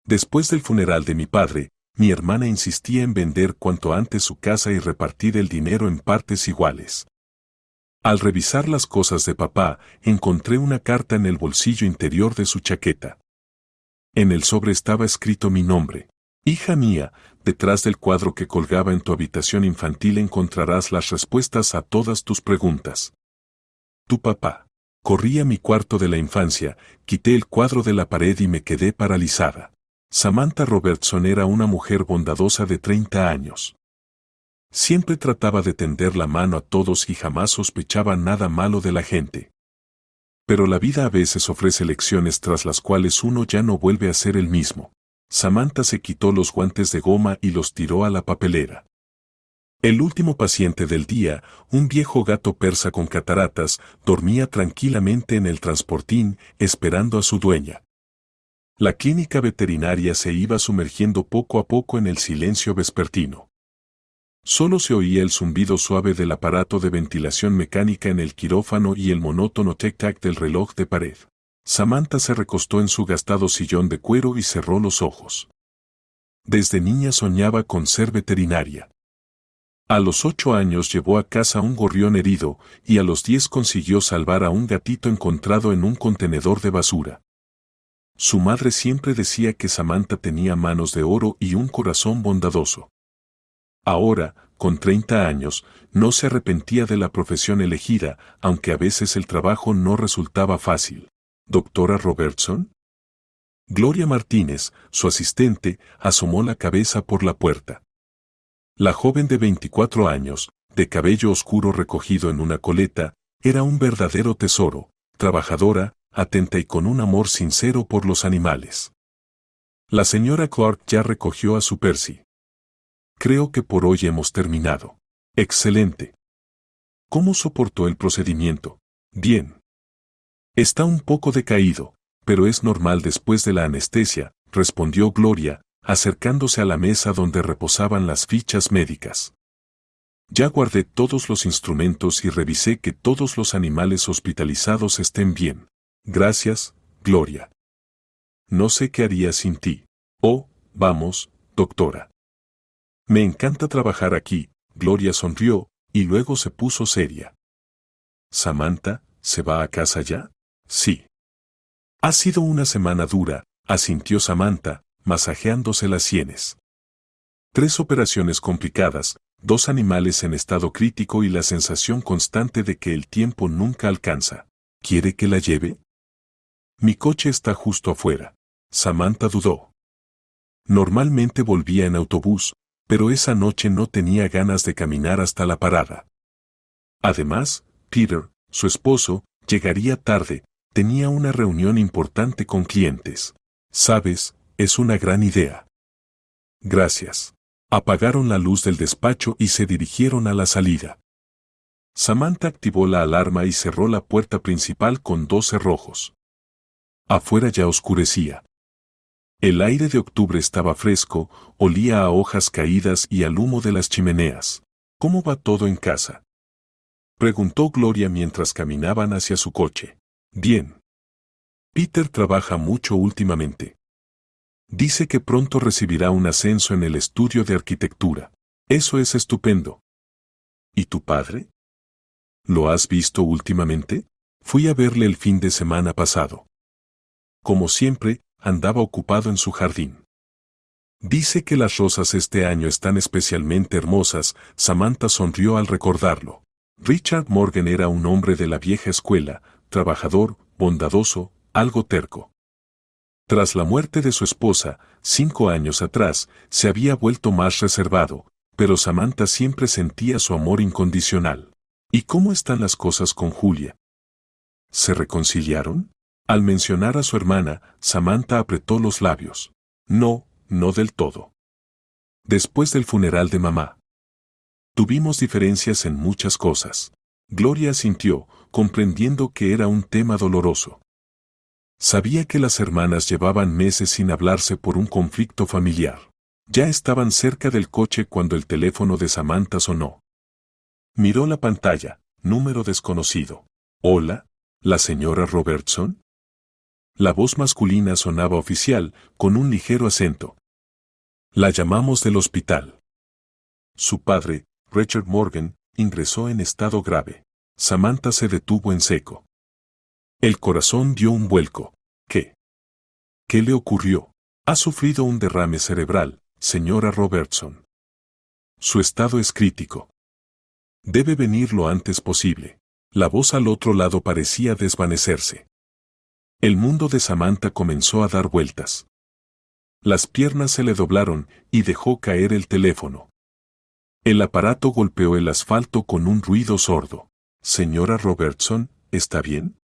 Después del funeral de mi padre, mi hermana insistía en vender cuanto antes su casa y repartir el dinero en partes iguales. Al revisar las cosas de papá, encontré una carta en el bolsillo interior de su chaqueta. En el sobre estaba escrito mi nombre. Hija mía, detrás del cuadro que colgaba en tu habitación infantil encontrarás las respuestas a todas tus preguntas. Tu papá. Corrí a mi cuarto de la infancia, quité el cuadro de la pared y me quedé paralizada. Samantha Robertson era una mujer bondadosa de 30 años. Siempre trataba de tender la mano a todos y jamás sospechaba nada malo de la gente. Pero la vida a veces ofrece lecciones tras las cuales uno ya no vuelve a ser el mismo. Samantha se quitó los guantes de goma y los tiró a la papelera. El último paciente del día, un viejo gato persa con cataratas, dormía tranquilamente en el transportín, esperando a su dueña. La clínica veterinaria se iba sumergiendo poco a poco en el silencio vespertino. Solo se oía el zumbido suave del aparato de ventilación mecánica en el quirófano y el monótono tic-tac del reloj de pared. Samantha se recostó en su gastado sillón de cuero y cerró los ojos. Desde niña soñaba con ser veterinaria. A los 8 años llevó a casa un gorrión herido y a los 10 consiguió salvar a un gatito encontrado en un contenedor de basura. Su madre siempre decía que Samantha tenía manos de oro y un corazón bondadoso. Ahora, con 30 años, no se arrepentía de la profesión elegida, aunque a veces el trabajo no resultaba fácil. ¿Doctora Robertson? Gloria Martínez, su asistente, asomó la cabeza por la puerta. La joven de 24 años, de cabello oscuro recogido en una coleta, era un verdadero tesoro, trabajadora, atenta y con un amor sincero por los animales. La señora Clark ya recogió a su Percy. Creo que por hoy hemos terminado. Excelente. ¿Cómo soportó el procedimiento? Bien. Está un poco decaído, pero es normal después de la anestesia, respondió Gloria, acercándose a la mesa donde reposaban las fichas médicas. Ya guardé todos los instrumentos y revisé que todos los animales hospitalizados estén bien. Gracias, Gloria. No sé qué haría sin ti. Oh, vamos, doctora. Me encanta trabajar aquí, Gloria sonrió, y luego se puso seria. ¿Samantha, se va a casa ya? Sí. Ha sido una semana dura, asintió Samantha, masajeándose las sienes. 3 operaciones complicadas, 2 animales en estado crítico y la sensación constante de que el tiempo nunca alcanza. ¿Quiere que la lleve? Mi coche está justo afuera. Samantha dudó. Normalmente volvía en autobús, pero esa noche no tenía ganas de caminar hasta la parada. Además, Peter, su esposo, llegaría tarde, tenía una reunión importante con clientes. ¿Sabes? Es una gran idea. Gracias. Apagaron la luz del despacho y se dirigieron a la salida. Samantha activó la alarma y cerró la puerta principal con 2 cerrojos. Afuera ya oscurecía. El aire de octubre estaba fresco, olía a hojas caídas y al humo de las chimeneas. ¿Cómo va todo en casa?, preguntó Gloria mientras caminaban hacia su coche. Bien. Peter trabaja mucho últimamente. Dice que pronto recibirá un ascenso en el estudio de arquitectura. Eso es estupendo. ¿Y tu padre? ¿Lo has visto últimamente? Fui a verle el fin de semana pasado. Como siempre, andaba ocupado en su jardín. Dice que las rosas este año están especialmente hermosas. Samantha sonrió al recordarlo. Richard Morgan era un hombre de la vieja escuela, trabajador, bondadoso, algo terco. Tras la muerte de su esposa, 5 años atrás, se había vuelto más reservado, pero Samantha siempre sentía su amor incondicional. ¿Y cómo están las cosas con Julia? ¿Se reconciliaron? Al mencionar a su hermana, Samantha apretó los labios. No, no del todo. Después del funeral de mamá. Tuvimos diferencias en muchas cosas. Gloria asintió, comprendiendo que era un tema doloroso. Sabía que las hermanas llevaban meses sin hablarse por un conflicto familiar. Ya estaban cerca del coche cuando el teléfono de Samantha sonó. Miró la pantalla, número desconocido. Hola, ¿la señora Robertson? La voz masculina sonaba oficial, con un ligero acento. La llamamos del hospital. Su padre, Richard Morgan, ingresó en estado grave. Samantha se detuvo en seco. El corazón dio un vuelco. ¿Qué? ¿Qué le ocurrió? Ha sufrido un derrame cerebral, señora Robertson. Su estado es crítico. Debe venir lo antes posible. La voz al otro lado parecía desvanecerse. El mundo de Samantha comenzó a dar vueltas. Las piernas se le doblaron y dejó caer el teléfono. El aparato golpeó el asfalto con un ruido sordo. Señora Robertson, ¿está bien?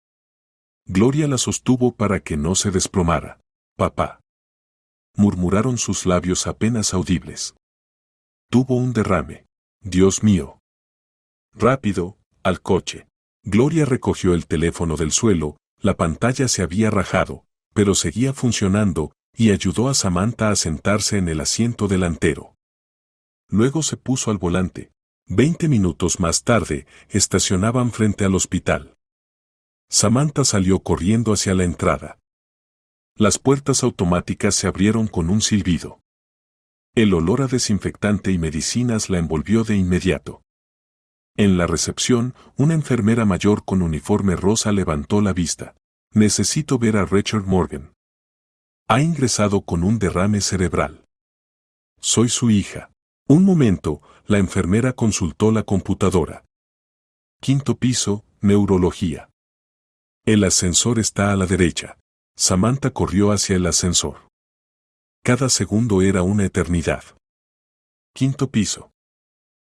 Gloria la sostuvo para que no se desplomara. Papá. Murmuraron sus labios apenas audibles. Tuvo un derrame. Dios mío. Rápido, al coche. Gloria recogió el teléfono del suelo, la pantalla se había rajado, pero seguía funcionando, y ayudó a Samantha a sentarse en el asiento delantero. Luego se puso al volante. 20 minutos más tarde, estacionaban frente al hospital. Samantha salió corriendo hacia la entrada. Las puertas automáticas se abrieron con un silbido. El olor a desinfectante y medicinas la envolvió de inmediato. En la recepción, una enfermera mayor con uniforme rosa levantó la vista. Necesito ver a Richard Morgan. Ha ingresado con un derrame cerebral. Soy su hija. Un momento, la enfermera consultó la computadora. 5º piso, neurología. El ascensor está a la derecha. Samantha corrió hacia el ascensor. Cada segundo era una eternidad. 5º piso.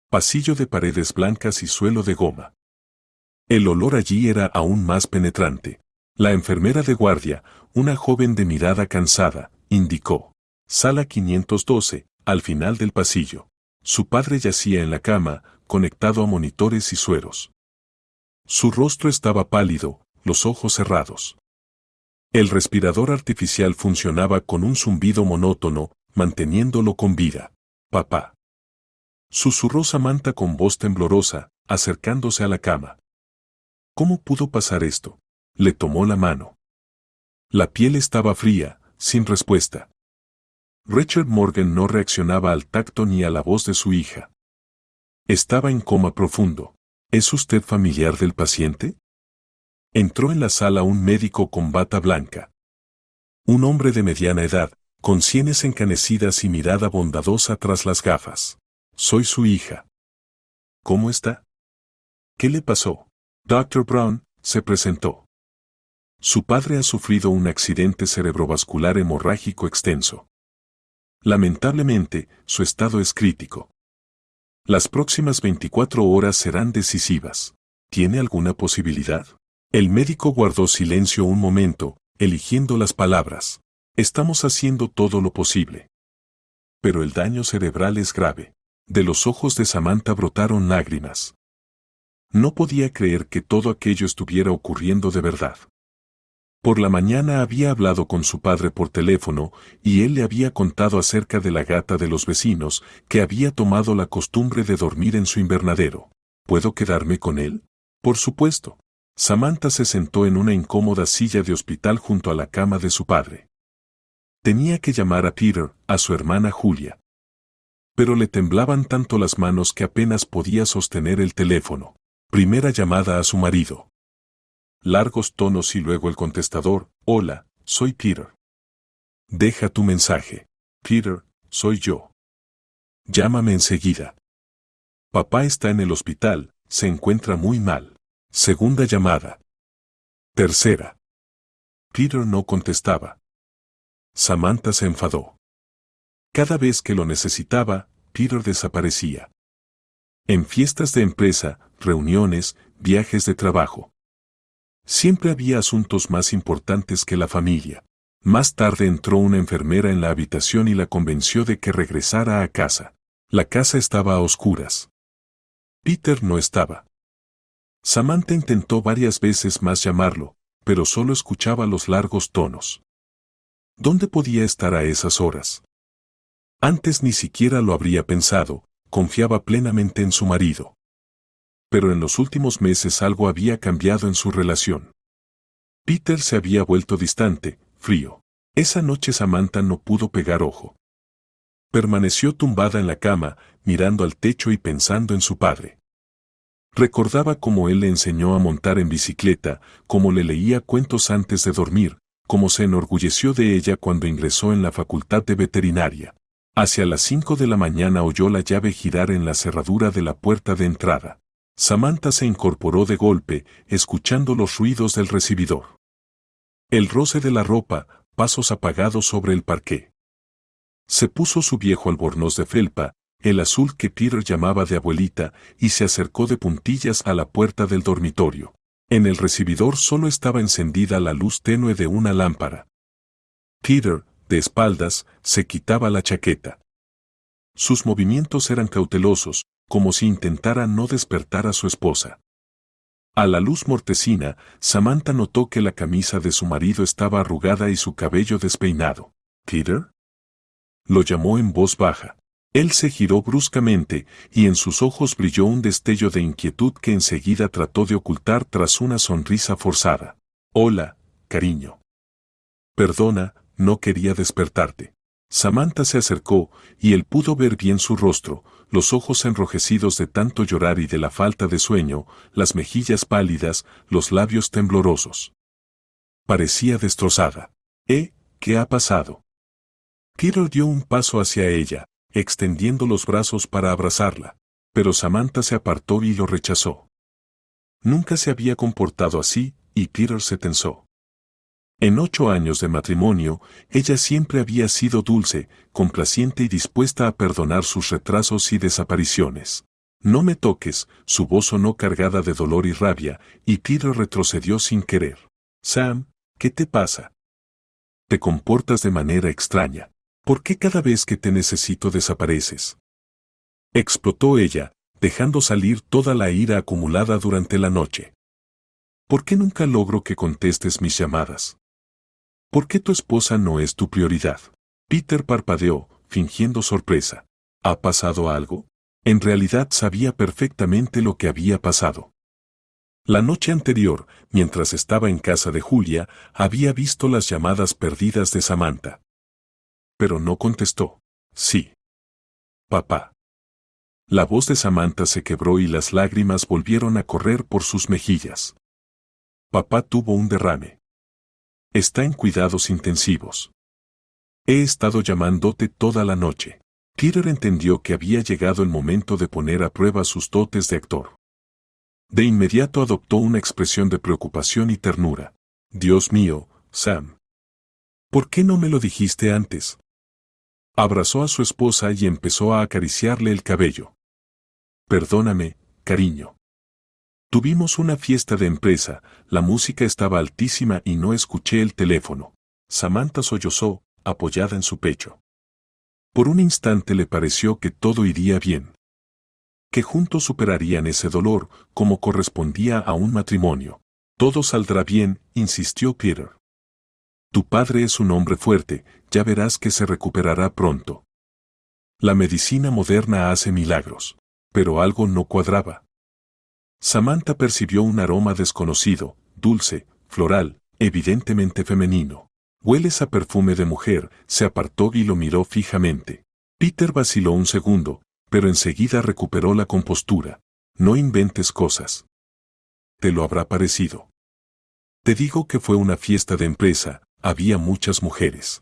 Pasillo de paredes blancas y suelo de goma. El olor allí era aún más penetrante. La enfermera de guardia, una joven de mirada cansada, indicó. Sala 512, al final del pasillo. Su padre yacía en la cama, conectado a monitores y sueros. Su rostro estaba pálido, los ojos cerrados. El respirador artificial funcionaba con un zumbido monótono, manteniéndolo con vida. Papá. Susurró Samantha con voz temblorosa, acercándose a la cama. ¿Cómo pudo pasar esto? Le tomó la mano. La piel estaba fría, sin respuesta. Richard Morgan no reaccionaba al tacto ni a la voz de su hija. Estaba en coma profundo. ¿Es usted familiar del paciente? Entró en la sala un médico con bata blanca. Un hombre de mediana edad, con sienes encanecidas y mirada bondadosa tras las gafas. Soy su hija. ¿Cómo está? ¿Qué le pasó? Dr. Brown, se presentó. Su padre ha sufrido un accidente cerebrovascular hemorrágico extenso. Lamentablemente, su estado es crítico. Las próximas 24 horas serán decisivas. ¿Tiene alguna posibilidad? El médico guardó silencio un momento, eligiendo las palabras. Estamos haciendo todo lo posible. Pero el daño cerebral es grave. De los ojos de Samantha brotaron lágrimas. No podía creer que todo aquello estuviera ocurriendo de verdad. Por la mañana había hablado con su padre por teléfono y él le había contado acerca de la gata de los vecinos que había tomado la costumbre de dormir en su invernadero. ¿Puedo quedarme con él? Por supuesto. Samantha se sentó en una incómoda silla de hospital junto a la cama de su padre. Tenía que llamar a Peter, a su hermana Julia. Pero le temblaban tanto las manos que apenas podía sostener el teléfono. Primera llamada a su marido. Largos tonos y luego el contestador. Hola, soy Peter. Deja tu mensaje. Peter, soy yo. Llámame enseguida. Papá está en el hospital, se encuentra muy mal. Segunda llamada. Tercera. Peter no contestaba. Samantha se enfadó. Cada vez que lo necesitaba, Peter desaparecía. En fiestas de empresa, reuniones, viajes de trabajo. Siempre había asuntos más importantes que la familia. Más tarde entró una enfermera en la habitación y la convenció de que regresara a casa. La casa estaba a oscuras. Peter no estaba. Samantha intentó varias veces más llamarlo, pero solo escuchaba los largos tonos. ¿Dónde podía estar a esas horas? Antes ni siquiera lo habría pensado, confiaba plenamente en su marido. Pero en los últimos meses algo había cambiado en su relación. Peter se había vuelto distante, frío. Esa noche Samantha no pudo pegar ojo. Permaneció tumbada en la cama, mirando al techo y pensando en su padre. Recordaba cómo él le enseñó a montar en bicicleta, cómo le leía cuentos antes de dormir, cómo se enorgulleció de ella cuando ingresó en la facultad de veterinaria. Hacia las 5 de la mañana oyó la llave girar en la cerradura de la puerta de entrada. Samantha se incorporó de golpe, escuchando los ruidos del recibidor. El roce de la ropa, pasos apagados sobre el parqué. Se puso su viejo albornoz de felpa, el azul que Peter llamaba de abuelita, y se acercó de puntillas a la puerta del dormitorio. En el recibidor solo estaba encendida la luz tenue de una lámpara. Peter, de espaldas, se quitaba la chaqueta. Sus movimientos eran cautelosos, como si intentara no despertar a su esposa. A la luz mortecina, Samantha notó que la camisa de su marido estaba arrugada y su cabello despeinado. ¿Peter? Lo llamó en voz baja. Él se giró bruscamente, y en sus ojos brilló un destello de inquietud que enseguida trató de ocultar tras una sonrisa forzada. Hola, cariño. Perdona, no quería despertarte. Samantha se acercó, y él pudo ver bien su rostro, los ojos enrojecidos de tanto llorar y de la falta de sueño, las mejillas pálidas, los labios temblorosos. Parecía destrozada. ¿Qué ha pasado? Peter dio un paso hacia ella, extendiendo los brazos para abrazarla, pero Samantha se apartó y lo rechazó. Nunca se había comportado así, y Peter se tensó. En 8 años de matrimonio, ella siempre había sido dulce, complaciente y dispuesta a perdonar sus retrasos y desapariciones. No me toques, su voz sonó cargada de dolor y rabia, y Peter retrocedió sin querer. Sam, ¿qué te pasa? Te comportas de manera extraña. ¿Por qué cada vez que te necesito desapareces? Explotó ella, dejando salir toda la ira acumulada durante la noche. ¿Por qué nunca logro que contestes mis llamadas? ¿Por qué tu esposa no es tu prioridad? Peter parpadeó, fingiendo sorpresa. ¿Ha pasado algo? En realidad sabía perfectamente lo que había pasado. La noche anterior, mientras estaba en casa de Julia, había visto las llamadas perdidas de Samantha. Pero no contestó. Sí. Papá. La voz de Samantha se quebró y las lágrimas volvieron a correr por sus mejillas. Papá tuvo un derrame. Está en cuidados intensivos. He estado llamándote toda la noche. Peter entendió que había llegado el momento de poner a prueba sus dotes de actor. De inmediato adoptó una expresión de preocupación y ternura. Dios mío, Sam. ¿Por qué no me lo dijiste antes? Abrazó a su esposa y empezó a acariciarle el cabello. Perdóname, cariño. Tuvimos una fiesta de empresa, la música estaba altísima y no escuché el teléfono. Samantha sollozó, apoyada en su pecho. Por un instante le pareció que todo iría bien. Que juntos superarían ese dolor, como correspondía a un matrimonio. Todo saldrá bien, insistió Peter. Tu padre es un hombre fuerte, ya verás que se recuperará pronto. La medicina moderna hace milagros. Pero algo no cuadraba. Samantha percibió un aroma desconocido, dulce, floral, evidentemente femenino. Hueles a perfume de mujer, se apartó y lo miró fijamente. Peter vaciló un segundo, pero enseguida recuperó la compostura. No inventes cosas. ¿Te lo habrá parecido? Te digo que fue una fiesta de empresa, había muchas mujeres.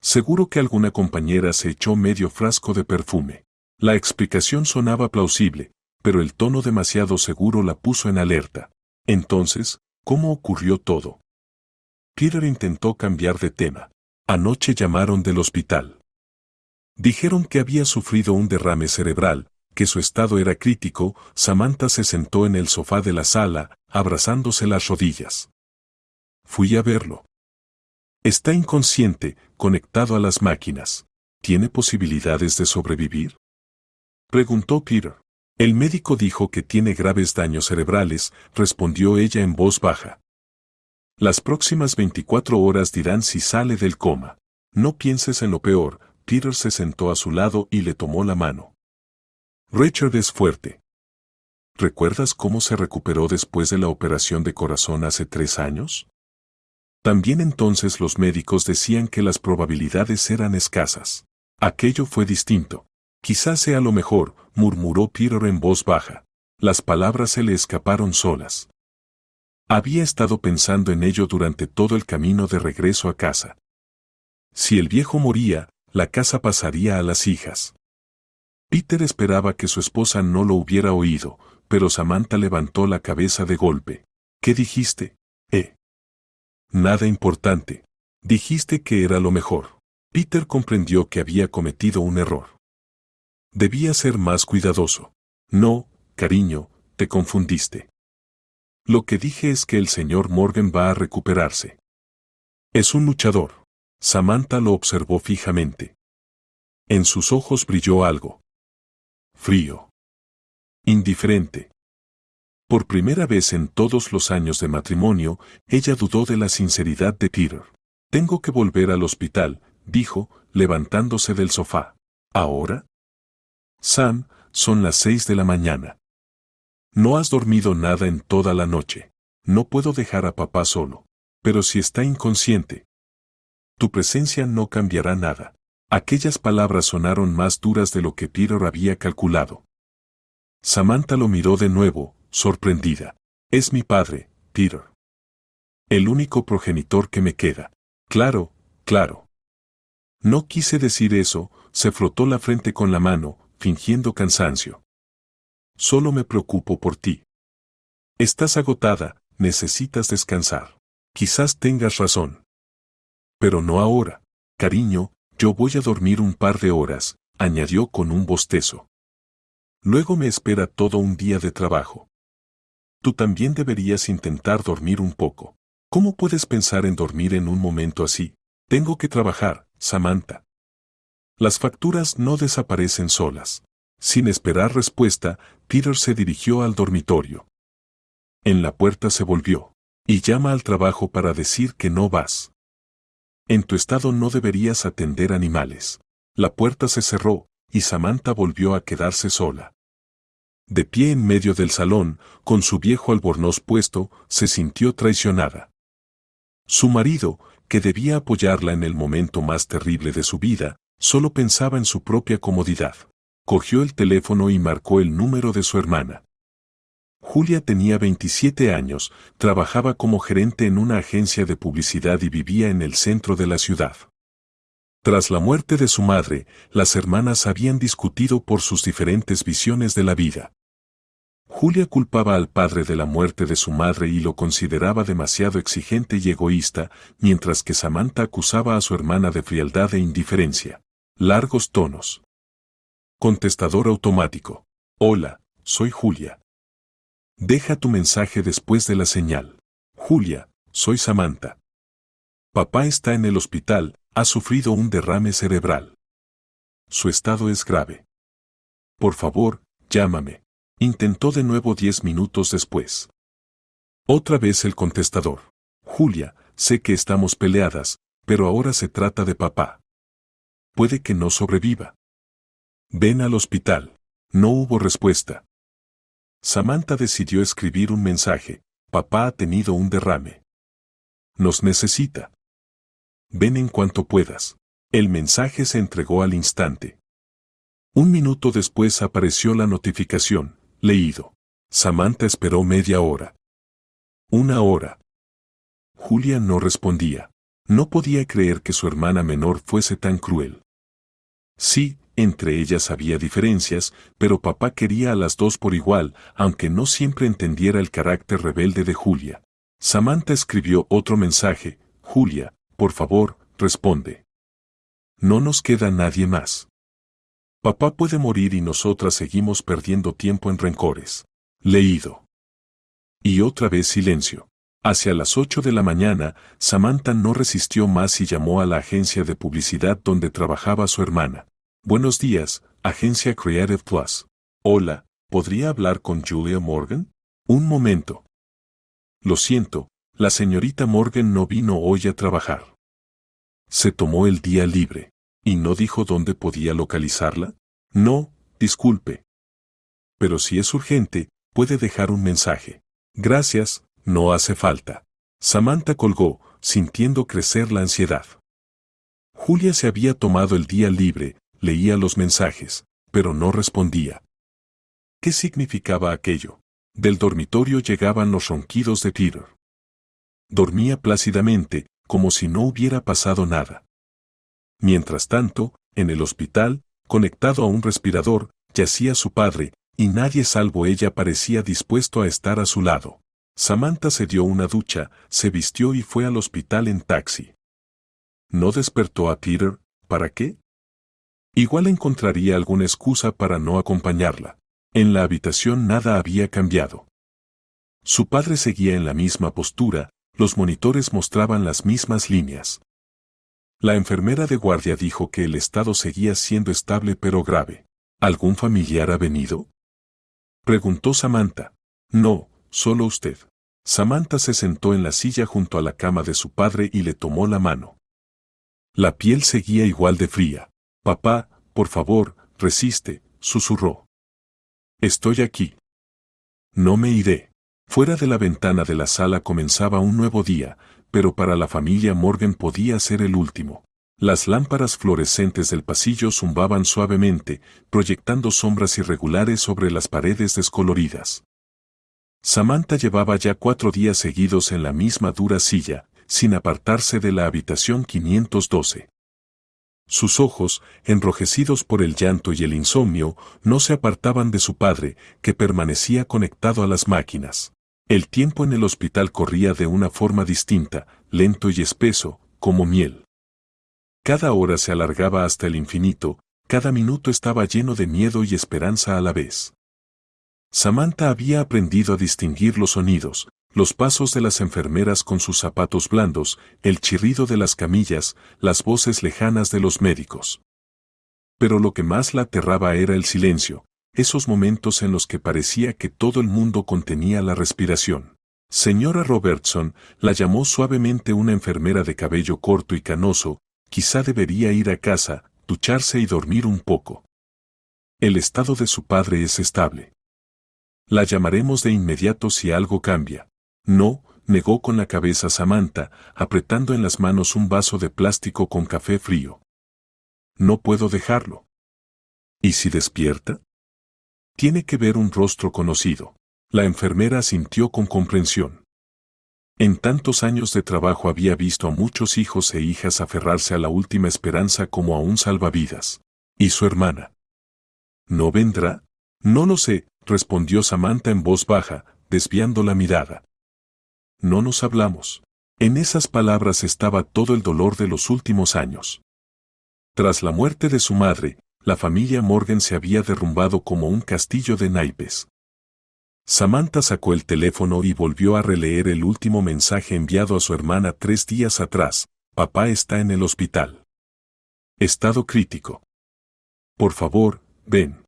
Seguro que alguna compañera se echó medio frasco de perfume. La explicación sonaba plausible, pero el tono demasiado seguro la puso en alerta. Entonces, ¿cómo ocurrió todo? Peter intentó cambiar de tema. Anoche llamaron del hospital. Dijeron que había sufrido un derrame cerebral, que su estado era crítico. Samantha se sentó en el sofá de la sala, abrazándose las rodillas. Fui a verlo. Está inconsciente, conectado a las máquinas. ¿Tiene posibilidades de sobrevivir? Preguntó Peter. El médico dijo que tiene graves daños cerebrales, respondió ella en voz baja. Las próximas 24 horas dirán si sale del coma. No pienses en lo peor. Peter se sentó a su lado y le tomó la mano. Richard es fuerte. ¿Recuerdas cómo se recuperó después de la operación de corazón hace 3 años? También entonces los médicos decían que las probabilidades eran escasas. Aquello fue distinto. Quizás sea lo mejor, murmuró Peter en voz baja. Las palabras se le escaparon solas. Había estado pensando en ello durante todo el camino de regreso a casa. Si el viejo moría, la casa pasaría a las hijas. Peter esperaba que su esposa no lo hubiera oído, pero Samantha levantó la cabeza de golpe. ¿Qué dijiste? Nada importante. Dijiste que era lo mejor. Peter comprendió que había cometido un error. Debía ser más cuidadoso. No, cariño, te confundiste. Lo que dije es que el señor Morgan va a recuperarse. Es un luchador. Samantha lo observó fijamente. En sus ojos brilló algo. Frío. Indiferente. Por primera vez en todos los años de matrimonio, ella dudó de la sinceridad de Peter. Tengo que volver al hospital, dijo, levantándose del sofá. ¿Ahora? Sam, son las 6 de la mañana. No has dormido nada en toda la noche. No puedo dejar a papá solo. Pero si está inconsciente. Tu presencia no cambiará nada. Aquellas palabras sonaron más duras de lo que Peter había calculado. Samantha lo miró de nuevo, sorprendida. Es mi padre, Peter. El único progenitor que me queda. Claro, claro. No quise decir eso, se frotó la frente con la mano, fingiendo cansancio. Solo me preocupo por ti. Estás agotada, necesitas descansar. Quizás tengas razón. Pero no ahora. Cariño, yo voy a dormir un par de horas, añadió con un bostezo. Luego me espera todo un día de trabajo. Tú también deberías intentar dormir un poco. ¿Cómo puedes pensar en dormir en un momento así? Tengo que trabajar, Samantha. Las facturas no desaparecen solas. Sin esperar respuesta, Peter se dirigió al dormitorio. En la puerta se volvió. Y llama al trabajo para decir que no vas. En tu estado no deberías atender animales. La puerta se cerró, y Samantha volvió a quedarse sola. De pie en medio del salón, con su viejo albornoz puesto, se sintió traicionada. Su marido, que debía apoyarla en el momento más terrible de su vida, solo pensaba en su propia comodidad. Cogió el teléfono y marcó el número de su hermana. Julia tenía 27 años, trabajaba como gerente en una agencia de publicidad y vivía en el centro de la ciudad. Tras la muerte de su madre, las hermanas habían discutido por sus diferentes visiones de la vida. Julia culpaba al padre de la muerte de su madre y lo consideraba demasiado exigente y egoísta, mientras que Samantha acusaba a su hermana de frialdad e indiferencia. Largos tonos. Contestador automático. Hola, soy Julia. Deja tu mensaje después de la señal. Julia, soy Samantha. Papá está en el hospital, ha sufrido un derrame cerebral. Su estado es grave. Por favor, llámame. Intentó de nuevo 10 minutos después. Otra vez el contestador. Julia, sé que estamos peleadas, pero ahora se trata de papá. Puede que no sobreviva. Ven al hospital. No hubo respuesta. Samantha decidió escribir un mensaje. Papá ha tenido un derrame. Nos necesita. Ven en cuanto puedas. El mensaje se entregó al instante. Un minuto después apareció la notificación. Leído. Samantha esperó media hora. 1 hora. Julia no respondía. No podía creer que su hermana menor fuese tan cruel. Sí, entre ellas había diferencias, pero papá quería a las dos por igual, aunque no siempre entendiera el carácter rebelde de Julia. Samantha escribió otro mensaje. Julia, por favor, responde. No nos queda nadie más. Papá puede morir y nosotras seguimos perdiendo tiempo en rencores. Leído. Y otra vez silencio. Hacia las 8 de la mañana, Samantha no resistió más y llamó a la agencia de publicidad donde trabajaba su hermana. Buenos días, agencia Creative Plus. Hola, ¿podría hablar con Julia Morgan? Un momento. Lo siento, la señorita Morgan no vino hoy a trabajar. Se tomó el día libre. ¿Y no dijo dónde podía localizarla? No, disculpe. Pero si es urgente, puede dejar un mensaje. Gracias, no hace falta. Samantha colgó, sintiendo crecer la ansiedad. Julia se había tomado el día libre, leía los mensajes, pero no respondía. ¿Qué significaba aquello? Del dormitorio llegaban los ronquidos de Peter. Dormía plácidamente, como si no hubiera pasado nada. Mientras tanto, en el hospital, conectado a un respirador, yacía su padre, y nadie salvo ella parecía dispuesto a estar a su lado. Samantha se dio una ducha, se vistió y fue al hospital en taxi. ¿No despertó a Peter? ¿Para qué? Igual encontraría alguna excusa para no acompañarla. En la habitación nada había cambiado. Su padre seguía en la misma postura, los monitores mostraban las mismas líneas. La enfermera de guardia dijo que el estado seguía siendo estable pero grave. ¿Algún familiar ha venido?, preguntó Samantha. No, solo usted. Samantha se sentó en la silla junto a la cama de su padre y le tomó la mano. La piel seguía igual de fría. Papá, por favor, resiste, susurró. Estoy aquí. No me iré. Fuera de la ventana de la sala comenzaba un nuevo día, pero para la familia Morgan podía ser el último. Las lámparas fluorescentes del pasillo zumbaban suavemente, proyectando sombras irregulares sobre las paredes descoloridas. Samantha llevaba ya 4 días seguidos en la misma dura silla, sin apartarse de la habitación 512. Sus ojos, enrojecidos por el llanto y el insomnio, no se apartaban de su padre, que permanecía conectado a las máquinas. El tiempo en el hospital corría de una forma distinta, lento y espeso, como miel. Cada hora se alargaba hasta el infinito, cada minuto estaba lleno de miedo y esperanza a la vez. Samantha había aprendido a distinguir los sonidos, los pasos de las enfermeras con sus zapatos blandos, el chirrido de las camillas, las voces lejanas de los médicos. Pero lo que más la aterraba era el silencio, esos momentos en los que parecía que todo el mundo contenía la respiración. Señora Robertson, la llamó suavemente una enfermera de cabello corto y canoso, quizá debería ir a casa, ducharse y dormir un poco. El estado de su padre es estable. La llamaremos de inmediato si algo cambia. No, negó con la cabeza Samantha, apretando en las manos un vaso de plástico con café frío. No puedo dejarlo. ¿Y si despierta? Tiene que ver un rostro conocido. La enfermera asintió con comprensión. En tantos años de trabajo había visto a muchos hijos e hijas aferrarse a la última esperanza como a un salvavidas. ¿Y su hermana? ¿No vendrá? No lo sé, respondió Samantha en voz baja, desviando la mirada. No nos hablamos. En esas palabras estaba todo el dolor de los últimos años. Tras la muerte de su madre, la familia Morgan se había derrumbado como un castillo de naipes. Samantha sacó el teléfono y volvió a releer el último mensaje enviado a su hermana 3 días atrás. Papá está en el hospital. Estado crítico. Por favor, ven.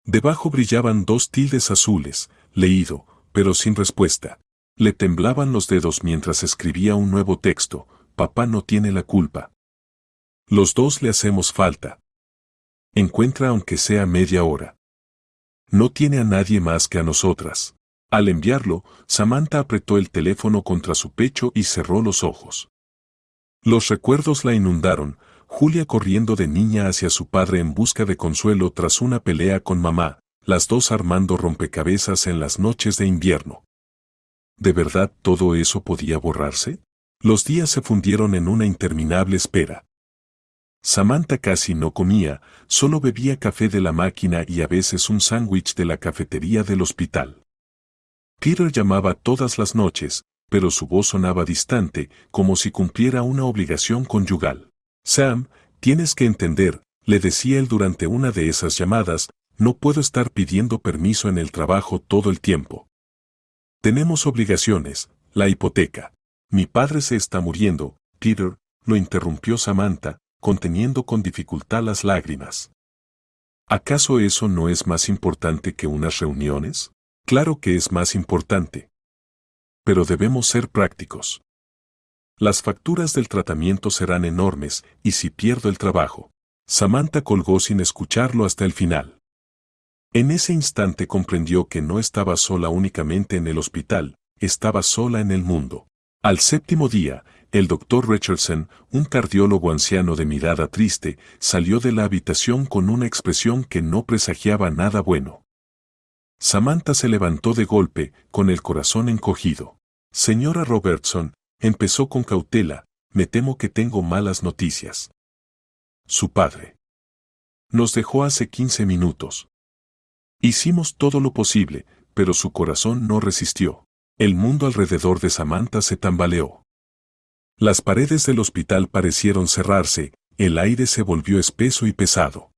Debajo brillaban 2 tildes azules, leído, pero sin respuesta. Le temblaban los dedos mientras escribía un nuevo texto. Papá no tiene la culpa. Los dos le hacemos falta. Encuentra aunque sea media hora. No tiene a nadie más que a nosotras. Al enviarlo, Samantha apretó el teléfono contra su pecho y cerró los ojos. Los recuerdos la inundaron, Julia corriendo de niña hacia su padre en busca de consuelo tras una pelea con mamá, las dos armando rompecabezas en las noches de invierno. ¿De verdad todo eso podía borrarse? Los días se fundieron en una interminable espera. Samantha casi no comía, solo bebía café de la máquina y a veces un sándwich de la cafetería del hospital. Peter llamaba todas las noches, pero su voz sonaba distante, como si cumpliera una obligación conyugal. Sam, tienes que entender, le decía él durante una de esas llamadas, no puedo estar pidiendo permiso en el trabajo todo el tiempo. Tenemos obligaciones, la hipoteca. Mi padre se está muriendo, Peter, lo interrumpió Samantha, conteniendo con dificultad las lágrimas. ¿Acaso eso no es más importante que unas reuniones? Claro que es más importante. Pero debemos ser prácticos. Las facturas del tratamiento serán enormes, y si pierdo el trabajo. Samantha colgó sin escucharlo hasta el final. En ese instante comprendió que no estaba sola únicamente en el hospital, estaba sola en el mundo. Al 7º día, el doctor Richardson, un cardiólogo anciano de mirada triste, salió de la habitación con una expresión que no presagiaba nada bueno. Samantha se levantó de golpe, con el corazón encogido. Señora Robertson, empezó con cautela, me temo que tengo malas noticias. Su padre nos dejó hace 15 minutos. Hicimos todo lo posible, pero su corazón no resistió. El mundo alrededor de Samantha se tambaleó. Las paredes del hospital parecieron cerrarse, el aire se volvió espeso y pesado.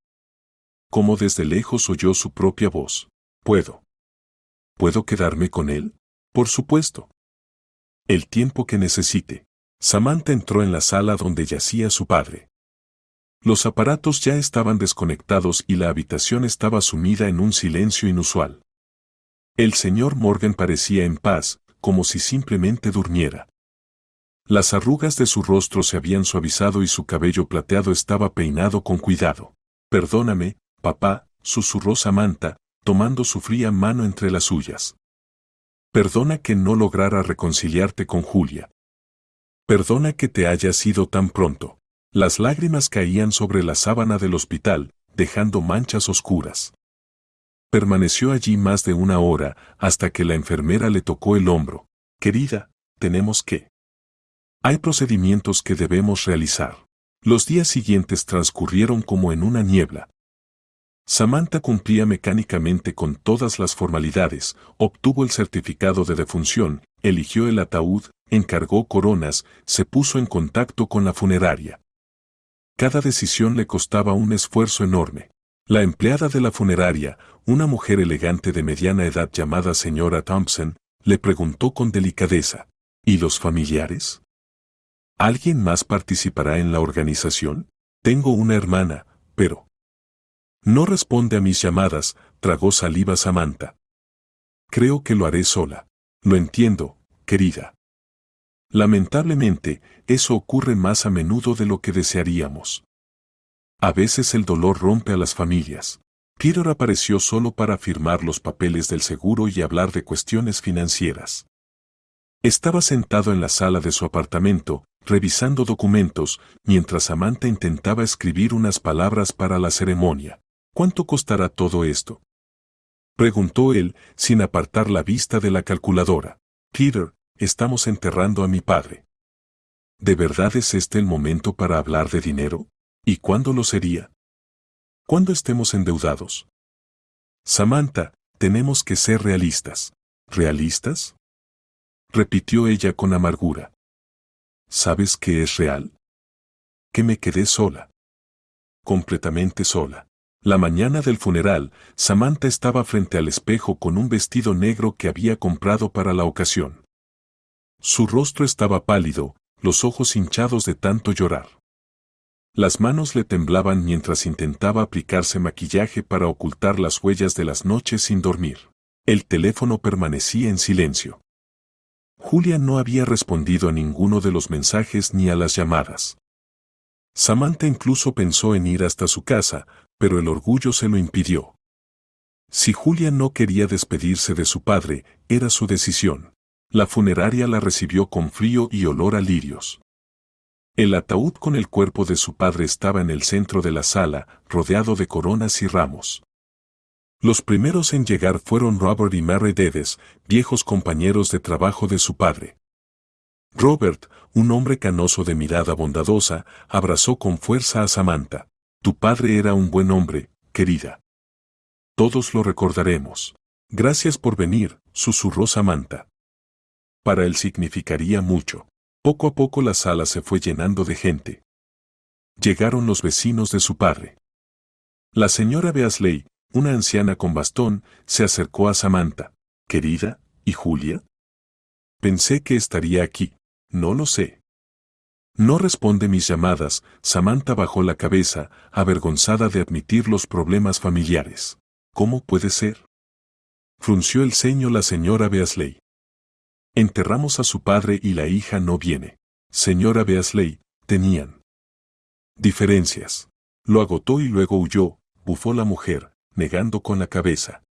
Como desde lejos oyó su propia voz. ¿Puedo quedarme con él? Por supuesto. El tiempo que necesite. Samantha entró en la sala donde yacía su padre. Los aparatos ya estaban desconectados y la habitación estaba sumida en un silencio inusual. El señor Morgan parecía en paz, como si simplemente durmiera. Las arrugas de su rostro se habían suavizado y su cabello plateado estaba peinado con cuidado. Perdóname, papá, susurró Samantha, tomando su fría mano entre las suyas. Perdona que no lograra reconciliarte con Julia. Perdona que te hayas ido tan pronto. Las lágrimas caían sobre la sábana del hospital, dejando manchas oscuras. Permaneció allí más de una hora, hasta que la enfermera le tocó el hombro. Querida, tenemos que. Hay procedimientos que debemos realizar. Los días siguientes transcurrieron como en una niebla. Samantha cumplía mecánicamente con todas las formalidades, obtuvo el certificado de defunción, eligió el ataúd, encargó coronas, se puso en contacto con la funeraria. Cada decisión le costaba un esfuerzo enorme. La empleada de la funeraria, una mujer elegante de mediana edad llamada señora Thompson, le preguntó con delicadeza, ¿y los familiares? ¿Alguien más participará en la organización? Tengo una hermana, pero... No responde a mis llamadas, tragó saliva Samantha. Creo que lo haré sola. Lo entiendo, querida. Lamentablemente, eso ocurre más a menudo de lo que desearíamos. A veces el dolor rompe a las familias. Peter apareció solo para firmar los papeles del seguro y hablar de cuestiones financieras. Estaba sentado en la sala de su apartamento, revisando documentos, mientras Samantha intentaba escribir unas palabras para la ceremonia. ¿Cuánto costará todo esto? Preguntó él, sin apartar la vista de la calculadora. Peter, estamos enterrando a mi padre. ¿De verdad es este el momento para hablar de dinero? ¿Y cuándo lo sería? ¿Cuándo estemos endeudados? Samantha, tenemos que ser realistas. ¿Realistas? Repitió ella con amargura. ¿Sabes qué es real? Que me quedé sola. Completamente sola. La mañana del funeral, Samantha estaba frente al espejo con un vestido negro que había comprado para la ocasión. Su rostro estaba pálido, los ojos hinchados de tanto llorar. Las manos le temblaban mientras intentaba aplicarse maquillaje para ocultar las huellas de las noches sin dormir. El teléfono permanecía en silencio. Julia no había respondido a ninguno de los mensajes ni a las llamadas. Samantha incluso pensó en ir hasta su casa, pero el orgullo se lo impidió. Si Julia no quería despedirse de su padre, era su decisión. La funeraria la recibió con frío y olor a lirios. El ataúd con el cuerpo de su padre estaba en el centro de la sala, rodeado de coronas y ramos. Los primeros en llegar fueron Robert y Mary Dedes, viejos compañeros de trabajo de su padre. Robert, un hombre canoso de mirada bondadosa, abrazó con fuerza a Samantha. Tu padre era un buen hombre, querida. Todos lo recordaremos. Gracias por venir, susurró Samantha. Para él significaría mucho. Poco a poco la sala se fue llenando de gente. Llegaron los vecinos de su padre. La señora Beasley, una anciana con bastón, se acercó a Samantha. Querida, ¿y Julia? Pensé que estaría aquí. No lo sé. No responde mis llamadas. Samantha bajó la cabeza, avergonzada de admitir los problemas familiares. ¿Cómo puede ser? Frunció el ceño la señora Beasley. Enterramos a su padre y la hija no viene. Señora Beasley, tenían diferencias. Lo agotó y luego huyó, bufó la mujer, negando con la cabeza.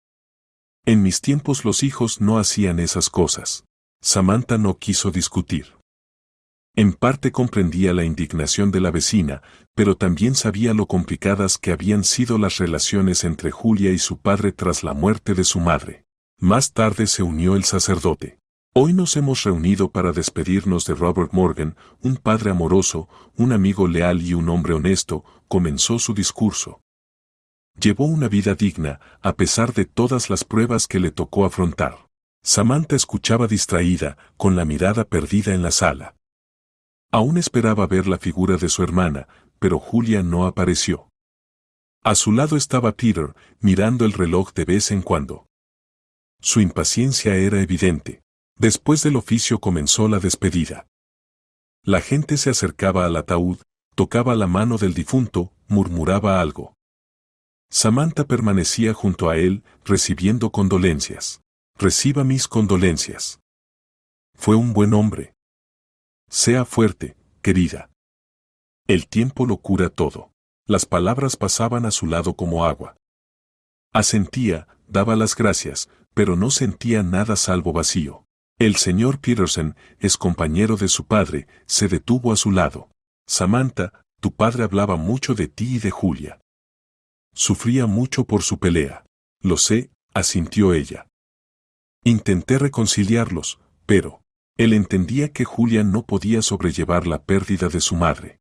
En mis tiempos los hijos no hacían esas cosas. Samantha no quiso discutir. En parte comprendía la indignación de la vecina, pero también sabía lo complicadas que habían sido las relaciones entre Julia y su padre tras la muerte de su madre. Más tarde se unió el sacerdote. Hoy nos hemos reunido para despedirnos de Robert Morgan, un padre amoroso, un amigo leal y un hombre honesto, comenzó su discurso. Llevó una vida digna, a pesar de todas las pruebas que le tocó afrontar. Samantha escuchaba distraída, con la mirada perdida en la sala. Aún esperaba ver la figura de su hermana, pero Julia no apareció. A su lado estaba Peter, mirando el reloj de vez en cuando. Su impaciencia era evidente. Después del oficio comenzó la despedida. La gente se acercaba al ataúd, tocaba la mano del difunto, murmuraba algo. Samantha permanecía junto a él, recibiendo condolencias. Reciba mis condolencias. Fue un buen hombre. Sea fuerte, querida. El tiempo lo cura todo. Las palabras pasaban a su lado como agua. Asentía, daba las gracias, pero no sentía nada salvo vacío. El señor Peterson, ex compañero de su padre, se detuvo a su lado. Samantha, tu padre hablaba mucho de ti y de Julia. Sufría mucho por su pelea. Lo sé, asintió ella. Intenté reconciliarlos, pero él entendía que Julia no podía sobrellevar la pérdida de su madre.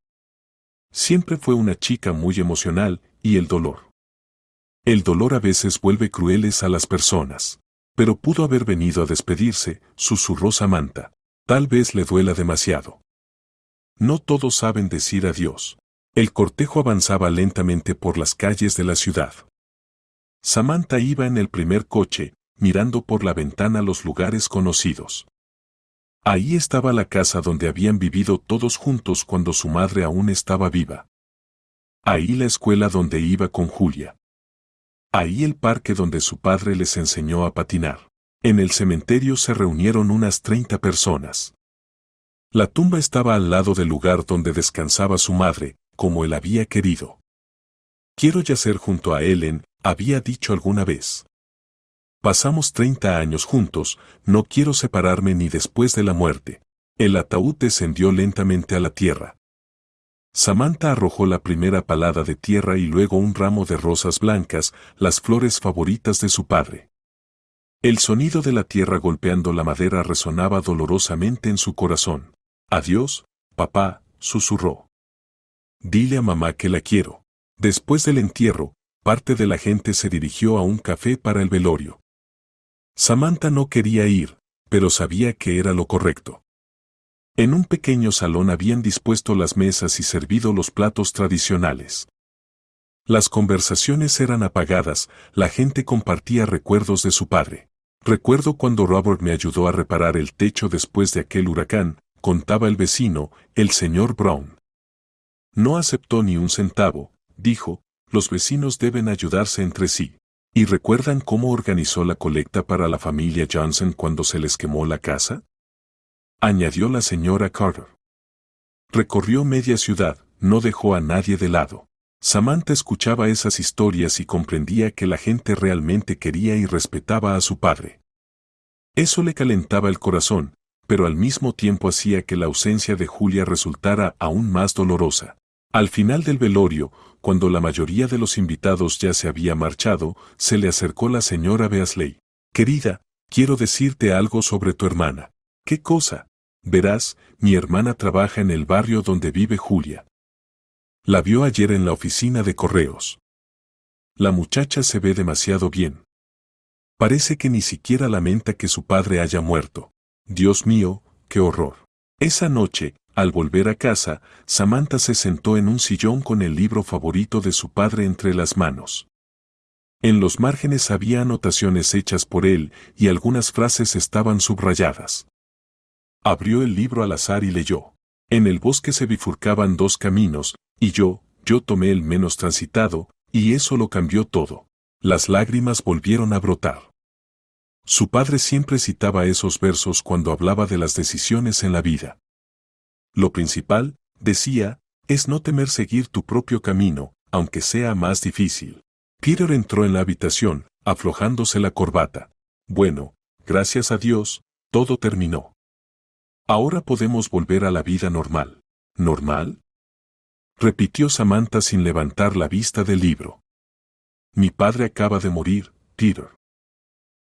Siempre fue una chica muy emocional, y el dolor. El dolor a veces vuelve crueles a las personas. Pero pudo haber venido a despedirse, susurró Samantha. Tal vez le duela demasiado. No todos saben decir adiós. El cortejo avanzaba lentamente por las calles de la ciudad. Samantha iba en el primer coche, mirando por la ventana los lugares conocidos. Ahí estaba la casa donde habían vivido todos juntos cuando su madre aún estaba viva. Ahí la escuela donde iba con Julia. Ahí el parque donde su padre les enseñó a patinar. En el cementerio se reunieron unas 30 personas. La tumba estaba al lado del lugar donde descansaba su madre, como él había querido. Quiero yacer junto a Ellen, había dicho alguna vez. Pasamos 30 años juntos, no quiero separarme ni después de la muerte. El ataúd descendió lentamente a la tierra. Samantha arrojó la primera palada de tierra y luego un ramo de rosas blancas, las flores favoritas de su padre. El sonido de la tierra golpeando la madera resonaba dolorosamente en su corazón. Adiós, papá, susurró. Dile a mamá que la quiero. Después del entierro, parte de la gente se dirigió a un café para el velorio. Samantha no quería ir, pero sabía que era lo correcto. En un pequeño salón habían dispuesto las mesas y servido los platos tradicionales. Las conversaciones eran apagadas, la gente compartía recuerdos de su padre. Recuerdo cuando Robert me ayudó a reparar el techo después de aquel huracán, contaba el vecino, el señor Brown. No aceptó ni un centavo, dijo, los vecinos deben ayudarse entre sí. ¿Y recuerdan cómo organizó la colecta para la familia Johnson cuando se les quemó la casa? Añadió la señora Carter. Recorrió media ciudad, no dejó a nadie de lado. Samantha escuchaba esas historias y comprendía que la gente realmente quería y respetaba a su padre. Eso le calentaba el corazón, pero al mismo tiempo hacía que la ausencia de Julia resultara aún más dolorosa. Al final del velorio, cuando la mayoría de los invitados ya se había marchado, se le acercó la señora Beasley. Querida, quiero decirte algo sobre tu hermana. ¿Qué cosa? Verás, mi hermana trabaja en el barrio donde vive Julia. La vio ayer en la oficina de correos. La muchacha se ve demasiado bien. Parece que ni siquiera lamenta que su padre haya muerto. Dios mío, qué horror. Esa noche, al volver a casa, Samantha se sentó en un sillón con el libro favorito de su padre entre las manos. En los márgenes había anotaciones hechas por él y algunas frases estaban subrayadas. Abrió el libro al azar y leyó. En el bosque se bifurcaban dos caminos, y yo tomé el menos transitado, y eso lo cambió todo. Las lágrimas volvieron a brotar. Su padre siempre citaba esos versos cuando hablaba de las decisiones en la vida. Lo principal, decía, es no temer seguir tu propio camino, aunque sea más difícil. Peter entró en la habitación, aflojándose la corbata. Bueno, gracias a Dios, todo terminó. Ahora podemos volver a la vida normal. ¿Normal? Repitió Samantha sin levantar la vista del libro. Mi padre acaba de morir, Peter.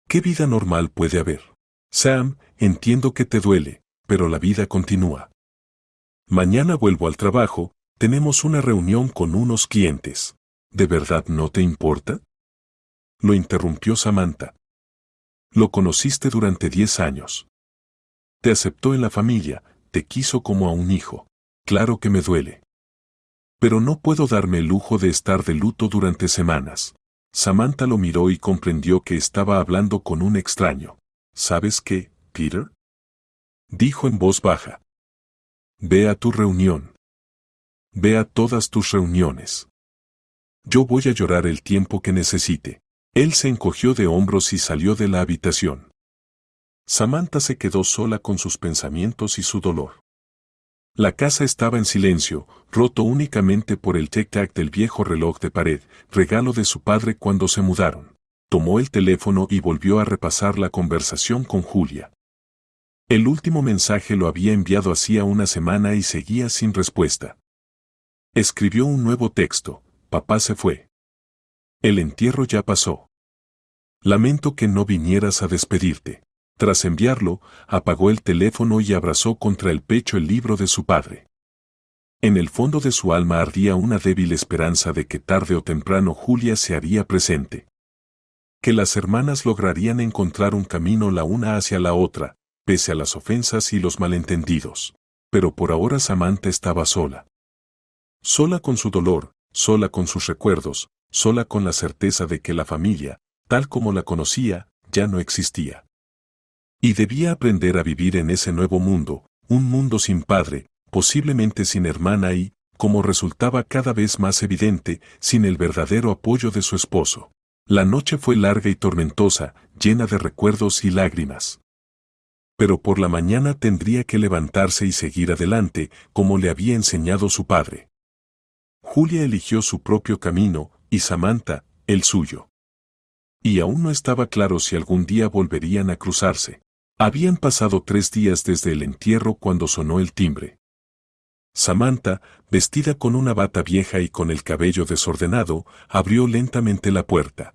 ¿Qué vida normal puede haber? Sam, entiendo que te duele, pero la vida continúa. Mañana vuelvo al trabajo, tenemos una reunión con unos clientes. ¿De verdad no te importa? Lo interrumpió Samantha. Lo conociste durante 10 años. Te aceptó en la familia, te quiso como a un hijo. Claro que me duele. Pero no puedo darme el lujo de estar de luto durante semanas. Samantha lo miró y comprendió que estaba hablando con un extraño. ¿Sabes qué, Peter? Dijo en voz baja. Ve a tu reunión. Ve a todas tus reuniones. Yo voy a llorar el tiempo que necesite. Él se encogió de hombros y salió de la habitación. Samantha se quedó sola con sus pensamientos y su dolor. La casa estaba en silencio, roto únicamente por el tic-tac del viejo reloj de pared, regalo de su padre cuando se mudaron. Tomó el teléfono y volvió a repasar la conversación con Julia. El último mensaje lo había enviado hacía una semana y seguía sin respuesta. Escribió un nuevo texto. Papá se fue. El entierro ya pasó. Lamento que no vinieras a despedirte. Tras enviarlo, apagó el teléfono y abrazó contra el pecho el libro de su padre. En el fondo de su alma ardía una débil esperanza de que tarde o temprano Julia se haría presente. Que las hermanas lograrían encontrar un camino la una hacia la otra, pese a las ofensas y los malentendidos. Pero por ahora Samantha estaba sola. Sola con su dolor, sola con sus recuerdos, sola con la certeza de que la familia, tal como la conocía, ya no existía. Y debía aprender a vivir en ese nuevo mundo, un mundo sin padre, posiblemente sin hermana y, como resultaba cada vez más evidente, sin el verdadero apoyo de su esposo. La noche fue larga y tormentosa, llena de recuerdos y lágrimas. Pero por la mañana tendría que levantarse y seguir adelante, como le había enseñado su padre. Julia eligió su propio camino, y Samantha, el suyo. Y aún no estaba claro si algún día volverían a cruzarse. Habían pasado 3 días desde el entierro cuando sonó el timbre. Samantha, vestida con una bata vieja y con el cabello desordenado, abrió lentamente la puerta.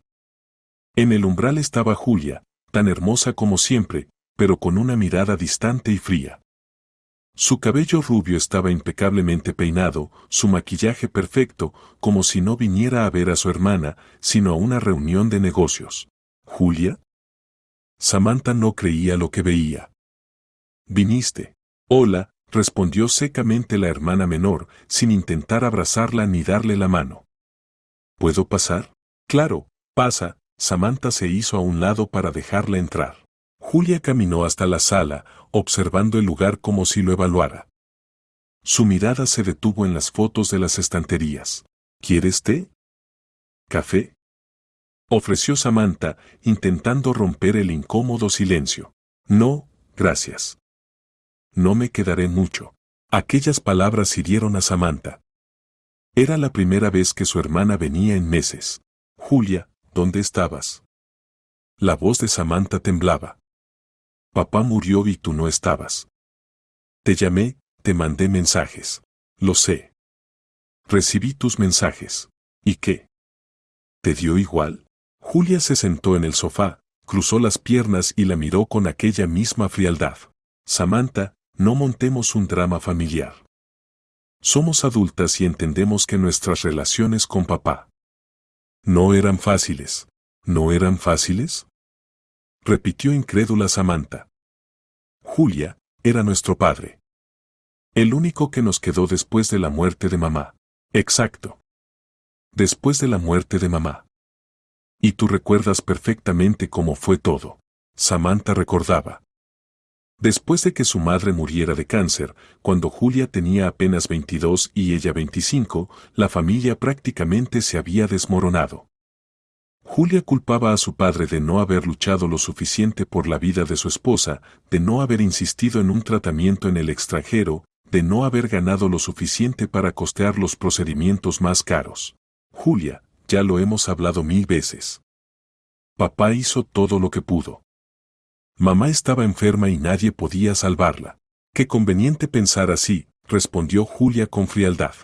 En el umbral estaba Julia, tan hermosa como siempre, pero con una mirada distante y fría. Su cabello rubio estaba impecablemente peinado, su maquillaje perfecto, como si no viniera a ver a su hermana, sino a una reunión de negocios. ¿Julia? Samantha no creía lo que veía. ¿Viniste? Hola, respondió secamente la hermana menor, sin intentar abrazarla ni darle la mano. ¿Puedo pasar? Claro, pasa. Samantha se hizo a un lado para dejarla entrar. Julia caminó hasta la sala, observando el lugar como si lo evaluara. Su mirada se detuvo en las fotos de las estanterías. ¿Quieres té? ¿Café? Ofreció Samantha, intentando romper el incómodo silencio. No, gracias. No me quedaré mucho. Aquellas palabras hirieron a Samantha. Era la primera vez que su hermana venía en meses. Julia, ¿dónde estabas? La voz de Samantha temblaba. Papá murió y tú no estabas. Te llamé, te mandé mensajes. Lo sé. Recibí tus mensajes. ¿Y qué? ¿Te dio igual? Julia se sentó en el sofá, cruzó las piernas y la miró con aquella misma frialdad. Samantha, no montemos un drama familiar. Somos adultas y entendemos que nuestras relaciones con papá no eran fáciles. ¿No eran fáciles? Repitió incrédula Samantha. Julia, era nuestro padre. El único que nos quedó después de la muerte de mamá. Exacto. Después de la muerte de mamá. Y tú recuerdas perfectamente cómo fue todo. Samantha recordaba. Después de que su madre muriera de cáncer, cuando Julia tenía apenas 22 y ella 25, la familia prácticamente se había desmoronado. Julia culpaba a su padre de no haber luchado lo suficiente por la vida de su esposa, de no haber insistido en un tratamiento en el extranjero, de no haber ganado lo suficiente para costear los procedimientos más caros. Julia, ya lo hemos hablado 1000 veces. Papá hizo todo lo que pudo. Mamá estaba enferma y nadie podía salvarla. Qué conveniente pensar así, respondió Julia con frialdad.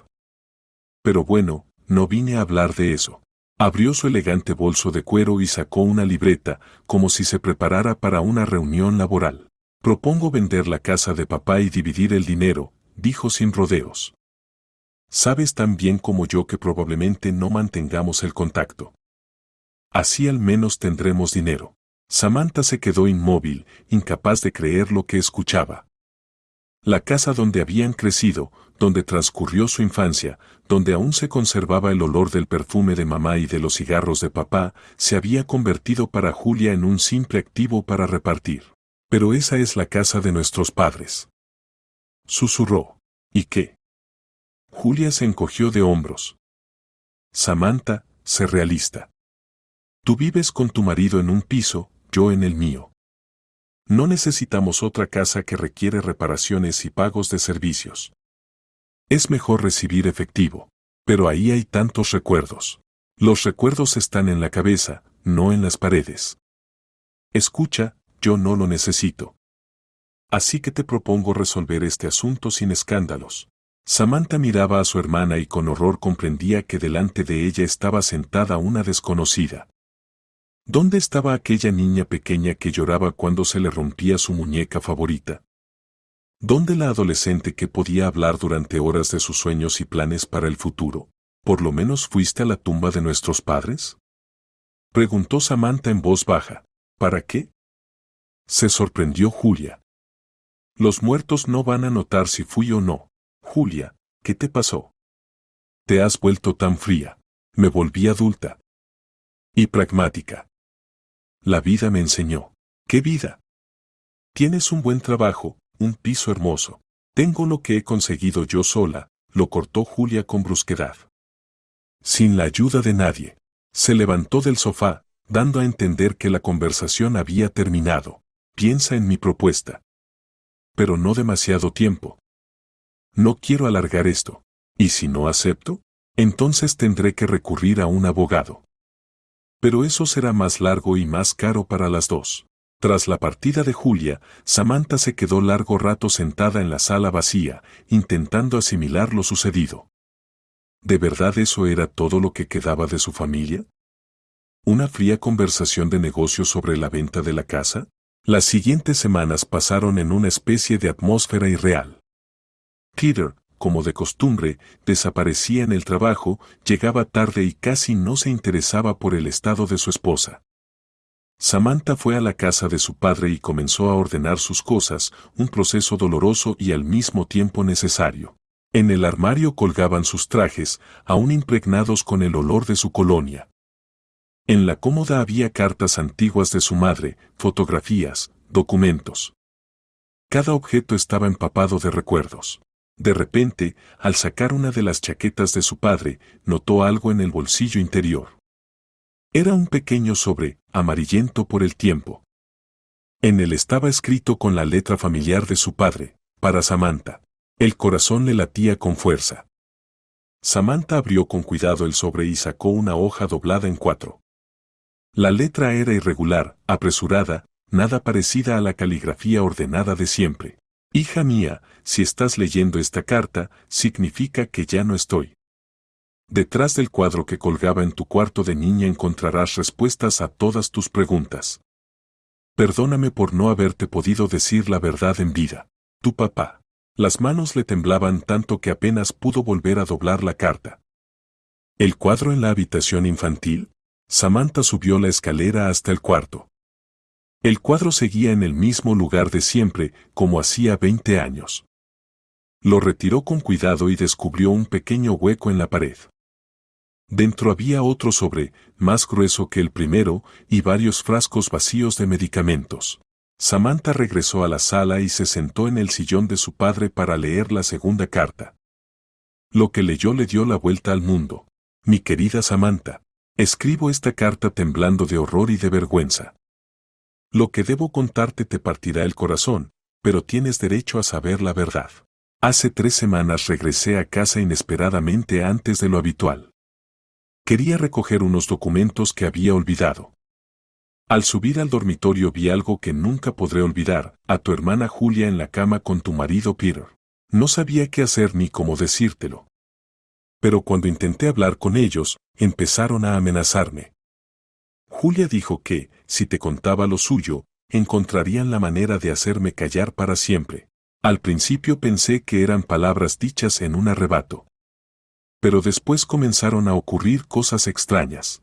Pero bueno, no vine a hablar de eso. Abrió su elegante bolso de cuero y sacó una libreta, como si se preparara para una reunión laboral. Propongo vender la casa de papá y dividir el dinero, dijo sin rodeos. Sabes tan bien como yo que probablemente no mantengamos el contacto. Así al menos tendremos dinero. Samantha se quedó inmóvil, incapaz de creer lo que escuchaba. La casa donde habían crecido, donde transcurrió su infancia, donde aún se conservaba el olor del perfume de mamá y de los cigarros de papá, se había convertido para Julia en un simple activo para repartir. Pero esa es la casa de nuestros padres. Susurró. ¿Y qué? Julia se encogió de hombros. Samantha, sé realista. Tú vives con tu marido en un piso, yo en el mío. No necesitamos otra casa que requiere reparaciones y pagos de servicios. Es mejor recibir efectivo. Pero ahí hay tantos recuerdos. Los recuerdos están en la cabeza, no en las paredes. Escucha, yo no lo necesito. Así que te propongo resolver este asunto sin escándalos. Samantha miraba a su hermana y con horror comprendía que delante de ella estaba sentada una desconocida. ¿Dónde estaba aquella niña pequeña que lloraba cuando se le rompía su muñeca favorita? ¿Dónde la adolescente que podía hablar durante horas de sus sueños y planes para el futuro? ¿Por lo menos fuiste a la tumba de nuestros padres? Preguntó Samantha en voz baja. ¿Para qué? Se sorprendió Julia. Los muertos no van a notar si fui o no. Julia, ¿qué te pasó? Te has vuelto tan fría. Me volví adulta. Y pragmática. La vida me enseñó. ¿Qué vida? Tienes un buen trabajo, un piso hermoso. Tengo lo que he conseguido yo sola, lo cortó Julia con brusquedad. Sin la ayuda de nadie. Se levantó del sofá, dando a entender que la conversación había terminado. Piensa en mi propuesta. Pero no demasiado tiempo. No quiero alargar esto. ¿Y si no acepto? Entonces tendré que recurrir a un abogado. Pero eso será más largo y más caro para las dos. Tras la partida de Julia, Samantha se quedó largo rato sentada en la sala vacía, intentando asimilar lo sucedido. ¿De verdad eso era todo lo que quedaba de su familia? ¿Una fría conversación de negocios sobre la venta de la casa? Las siguientes semanas pasaron en una especie de atmósfera irreal. Peter, como de costumbre, desaparecía en el trabajo, llegaba tarde y casi no se interesaba por el estado de su esposa. Samantha fue a la casa de su padre y comenzó a ordenar sus cosas, un proceso doloroso y al mismo tiempo necesario. En el armario colgaban sus trajes, aún impregnados con el olor de su colonia. En la cómoda había cartas antiguas de su madre, fotografías, documentos. Cada objeto estaba empapado de recuerdos. De repente, al sacar una de las chaquetas de su padre, notó algo en el bolsillo interior. Era un pequeño sobre, amarillento por el tiempo. En él estaba escrito con la letra familiar de su padre, para Samantha. El corazón le latía con fuerza. Samantha abrió con cuidado el sobre y sacó una hoja doblada en 4. La letra era irregular, apresurada, nada parecida a la caligrafía ordenada de siempre. Hija mía, si estás leyendo esta carta, significa que ya no estoy. Detrás del cuadro que colgaba en tu cuarto de niña encontrarás respuestas a todas tus preguntas. Perdóname por no haberte podido decir la verdad en vida. Tu papá. Las manos le temblaban tanto que apenas pudo volver a doblar la carta. ¿El cuadro en la habitación infantil? Samantha subió la escalera hasta el cuarto. El cuadro seguía en el mismo lugar de siempre, como hacía 20 años. Lo retiró con cuidado y descubrió un pequeño hueco en la pared. Dentro había otro sobre, más grueso que el primero, y varios frascos vacíos de medicamentos. Samantha regresó a la sala y se sentó en el sillón de su padre para leer la segunda carta. Lo que leyó le dio la vuelta al mundo. Mi querida Samantha, escribo esta carta temblando de horror y de vergüenza. Lo que debo contarte te partirá el corazón, pero tienes derecho a saber la verdad. Hace 3 semanas regresé a casa inesperadamente antes de lo habitual. Quería recoger unos documentos que había olvidado. Al subir al dormitorio vi algo que nunca podré olvidar, a tu hermana Julia en la cama con tu marido Peter. No sabía qué hacer ni cómo decírtelo. Pero cuando intenté hablar con ellos, empezaron a amenazarme. Julia dijo que, si te contaba lo suyo, encontrarían la manera de hacerme callar para siempre. Al principio pensé que eran palabras dichas en un arrebato. Pero después comenzaron a ocurrir cosas extrañas.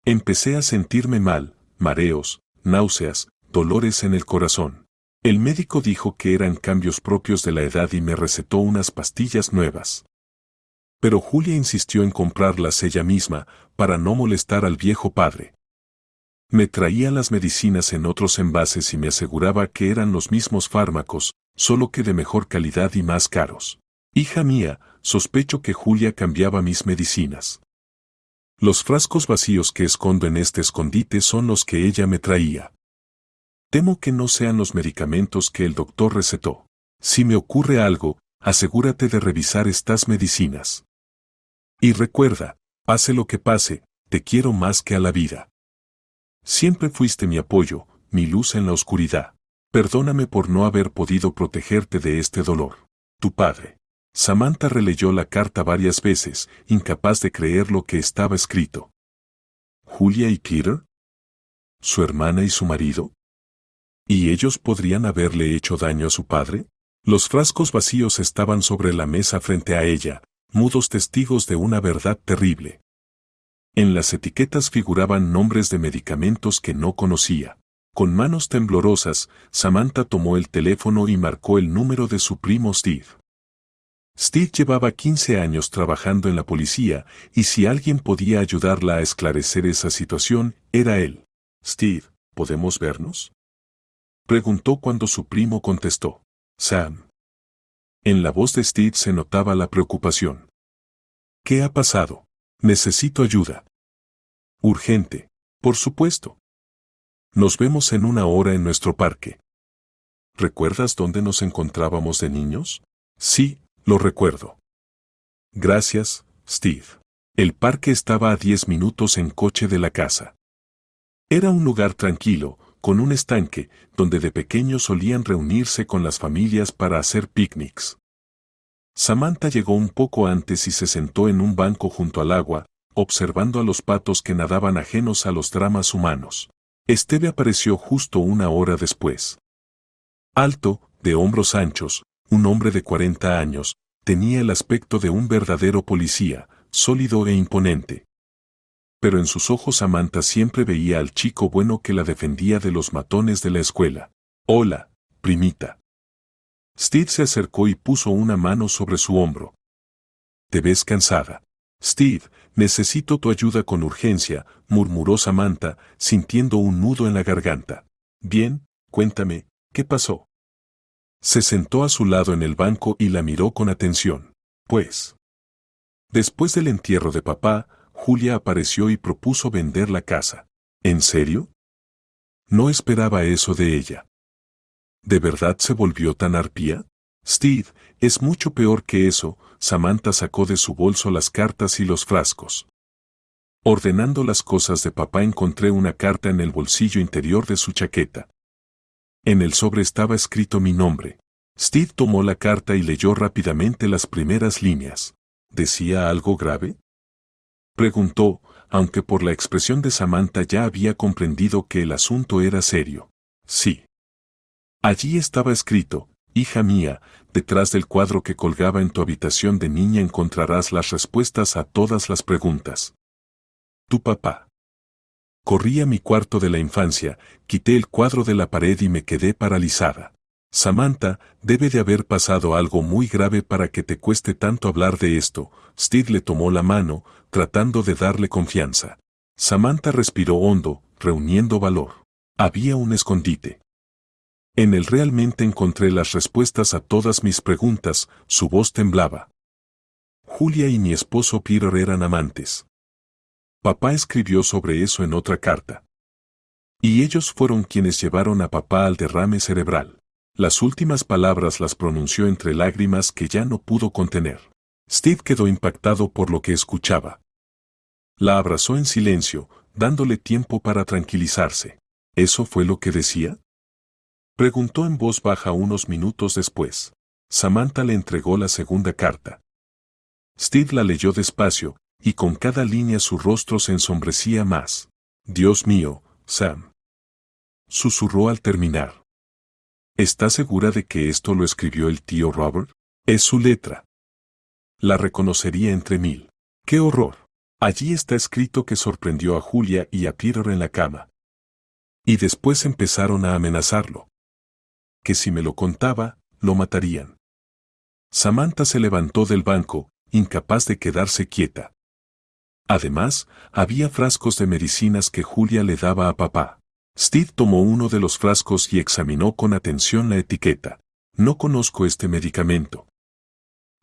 Empecé a sentirme mal, mareos, náuseas, dolores en el corazón. El médico dijo que eran cambios propios de la edad y me recetó unas pastillas nuevas. Pero Julia insistió en comprarlas ella misma, para no molestar al viejo padre. Me traía las medicinas en otros envases y me aseguraba que eran los mismos fármacos, solo que de mejor calidad y más caros. Hija mía, sospecho que Julia cambiaba mis medicinas. Los frascos vacíos que escondo en este escondite son los que ella me traía. Temo que no sean los medicamentos que el doctor recetó. Si me ocurre algo, asegúrate de revisar estas medicinas. Y recuerda, pase lo que pase, te quiero más que a la vida. Siempre fuiste mi apoyo, mi luz en la oscuridad. Perdóname por no haber podido protegerte de este dolor. Tu padre. Samantha releyó la carta varias veces, incapaz de creer lo que estaba escrito. ¿Julia y Peter? ¿Su hermana y su marido? ¿Y ellos podrían haberle hecho daño a su padre? Los frascos vacíos estaban sobre la mesa frente a ella, mudos testigos de una verdad terrible. En las etiquetas figuraban nombres de medicamentos que no conocía. Con manos temblorosas, Samantha tomó el teléfono y marcó el número de su primo Steve. Steve llevaba 15 años trabajando en la policía, y si alguien podía ayudarla a esclarecer esa situación, era él. Steve, ¿podemos vernos?, preguntó cuando su primo contestó. Sam. En la voz de Steve se notaba la preocupación. ¿Qué ha pasado? Necesito ayuda. Urgente, por supuesto. Nos vemos en una hora en nuestro parque. ¿Recuerdas dónde nos encontrábamos de niños? Sí, lo recuerdo. Gracias, Steve. El parque estaba a 10 minutos en coche de la casa. Era un lugar tranquilo, con un estanque, donde de pequeños solían reunirse con las familias para hacer picnics. Samantha llegó un poco antes y se sentó en un banco junto al agua, observando a los patos que nadaban ajenos a los dramas humanos. Steve apareció justo una hora después. Alto, de hombros anchos, un hombre de 40 años, tenía el aspecto de un verdadero policía, sólido e imponente. Pero en sus ojos Samantha siempre veía al chico bueno que la defendía de los matones de la escuela. Hola, primita. Steve se acercó y puso una mano sobre su hombro. ¿Te ves cansada? Steve, necesito tu ayuda con urgencia, murmuró Samantha, sintiendo un nudo en la garganta. Bien, cuéntame, ¿qué pasó? Se sentó a su lado en el banco y la miró con atención. Pues. Después del entierro de papá, Julia apareció y propuso vender la casa. ¿En serio? No esperaba eso de ella. ¿De verdad se volvió tan arpía? Steve, es mucho peor que eso. Samantha sacó de su bolso las cartas y los frascos. Ordenando las cosas de papá encontré una carta en el bolsillo interior de su chaqueta. En el sobre estaba escrito mi nombre. Steve tomó la carta y leyó rápidamente las primeras líneas. ¿Decía algo grave?, preguntó, aunque por la expresión de Samantha ya había comprendido que el asunto era serio. Sí. Allí estaba escrito: hija mía, detrás del cuadro que colgaba en tu habitación de niña encontrarás las respuestas a todas las preguntas. Tu papá. Corrí a mi cuarto de la infancia, quité el cuadro de la pared y me quedé paralizada. Samantha, debe de haber pasado algo muy grave para que te cueste tanto hablar de esto. Steve le tomó la mano, tratando de darle confianza. Samantha respiró hondo, reuniendo valor. Había un escondite. En él realmente encontré las respuestas a todas mis preguntas. Su voz temblaba. Julia y mi esposo Peter eran amantes. Papá escribió sobre eso en otra carta. Y ellos fueron quienes llevaron a papá al derrame cerebral. Las últimas palabras las pronunció entre lágrimas que ya no pudo contener. Steve quedó impactado por lo que escuchaba. La abrazó en silencio, dándole tiempo para tranquilizarse. ¿Eso fue lo que decía? Preguntó en voz baja unos minutos después. Samantha le entregó la segunda carta. Steve la leyó despacio, y con cada línea su rostro se ensombrecía más. «Dios mío, Sam», susurró al terminar. ¿Estás segura de que esto lo escribió el tío Robert? Es su letra. La reconocería entre mil. ¡Qué horror! Allí está escrito que sorprendió a Julia y a Peter en la cama. Y después empezaron a amenazarlo. Que si me lo contaba, lo matarían. Samantha se levantó del banco, incapaz de quedarse quieta. Además, había frascos de medicinas que Julia le daba a papá. Steve tomó uno de los frascos y examinó con atención la etiqueta. No conozco este medicamento.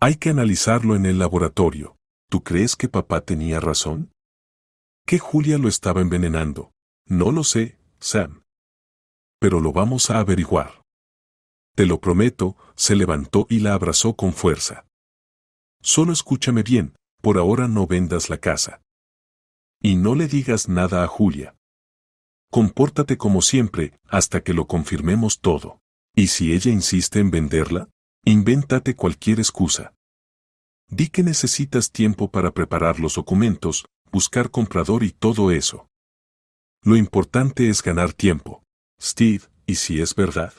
Hay que analizarlo en el laboratorio. ¿Tú crees que papá tenía razón? ¿Que Julia lo estaba envenenando? No lo sé, Sam. Pero lo vamos a averiguar. Te lo prometo, se levantó y la abrazó con fuerza. Solo escúchame bien, por ahora no vendas la casa. Y no le digas nada a Julia. Compórtate como siempre, hasta que lo confirmemos todo. Y si ella insiste en venderla, invéntate cualquier excusa. Di que necesitas tiempo para preparar los documentos, buscar comprador y todo eso. Lo importante es ganar tiempo. Steve, ¿y si es verdad?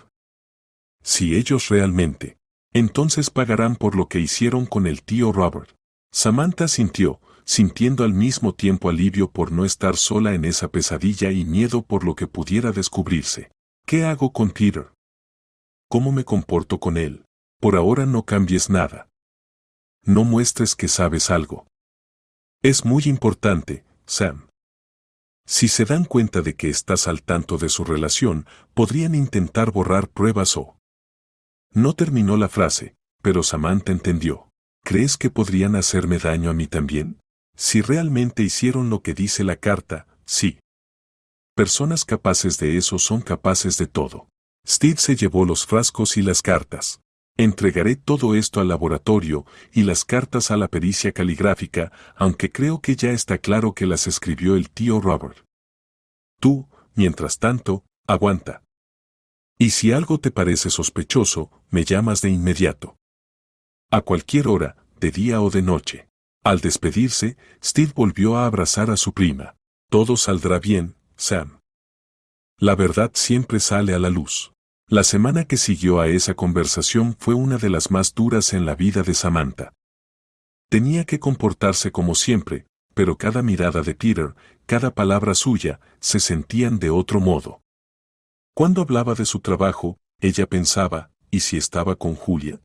Si ellos realmente, entonces pagarán por lo que hicieron con el tío Robert. Samantha sintiendo al mismo tiempo alivio por no estar sola en esa pesadilla y miedo por lo que pudiera descubrirse. ¿Qué hago con Peter? ¿Cómo me comporto con él? Por ahora no cambies nada. No muestres que sabes algo. Es muy importante, Sam. Si se dan cuenta de que estás al tanto de su relación, podrían intentar borrar pruebas o... No terminó la frase, pero Samantha entendió. ¿Crees que podrían hacerme daño a mí también? Si realmente hicieron lo que dice la carta, sí. Personas capaces de eso son capaces de todo. Steve se llevó los frascos y las cartas. Entregaré todo esto al laboratorio y las cartas a la pericia caligráfica, aunque creo que ya está claro que las escribió el tío Robert. Tú, mientras tanto, aguanta. Y si algo te parece sospechoso, me llamas de inmediato. A cualquier hora, de día o de noche. Al despedirse, Steve volvió a abrazar a su prima. Todo saldrá bien, Sam. La verdad siempre sale a la luz. La semana que siguió a esa conversación fue una de las más duras en la vida de Samantha. Tenía que comportarse como siempre, pero cada mirada de Peter, cada palabra suya, se sentían de otro modo. Cuando hablaba de su trabajo, ella pensaba, ¿y si estaba con Julia?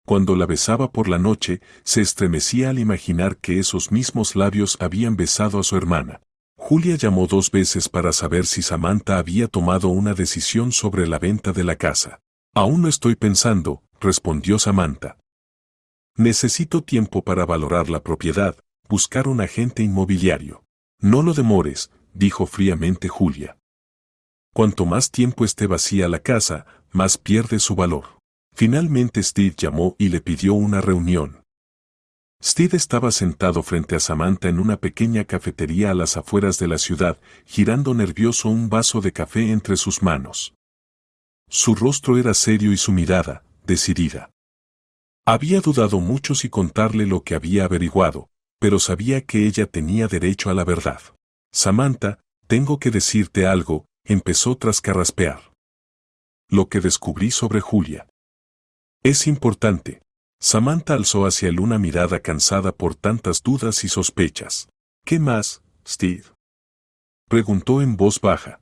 Cuando la besaba por la noche, se estremecía al imaginar que esos mismos labios habían besado a su hermana. Julia llamó 2 veces para saber si Samantha había tomado una decisión sobre la venta de la casa. Aún lo estoy pensando, respondió Samantha. Necesito tiempo para valorar la propiedad, buscar un agente inmobiliario. No lo demores, dijo fríamente Julia. Cuanto más tiempo esté vacía la casa, más pierde su valor. Finalmente Steve llamó y le pidió una reunión. Steve estaba sentado frente a Samantha en una pequeña cafetería a las afueras de la ciudad, girando nervioso un vaso de café entre sus manos. Su rostro era serio y su mirada, decidida. Había dudado mucho si contarle lo que había averiguado, pero sabía que ella tenía derecho a la verdad. Samantha, tengo que decirte algo, empezó tras carraspear. Lo que descubrí sobre Julia. Es importante. Samantha alzó hacia él una mirada cansada por tantas dudas y sospechas. ¿Qué más, Steve? Preguntó en voz baja.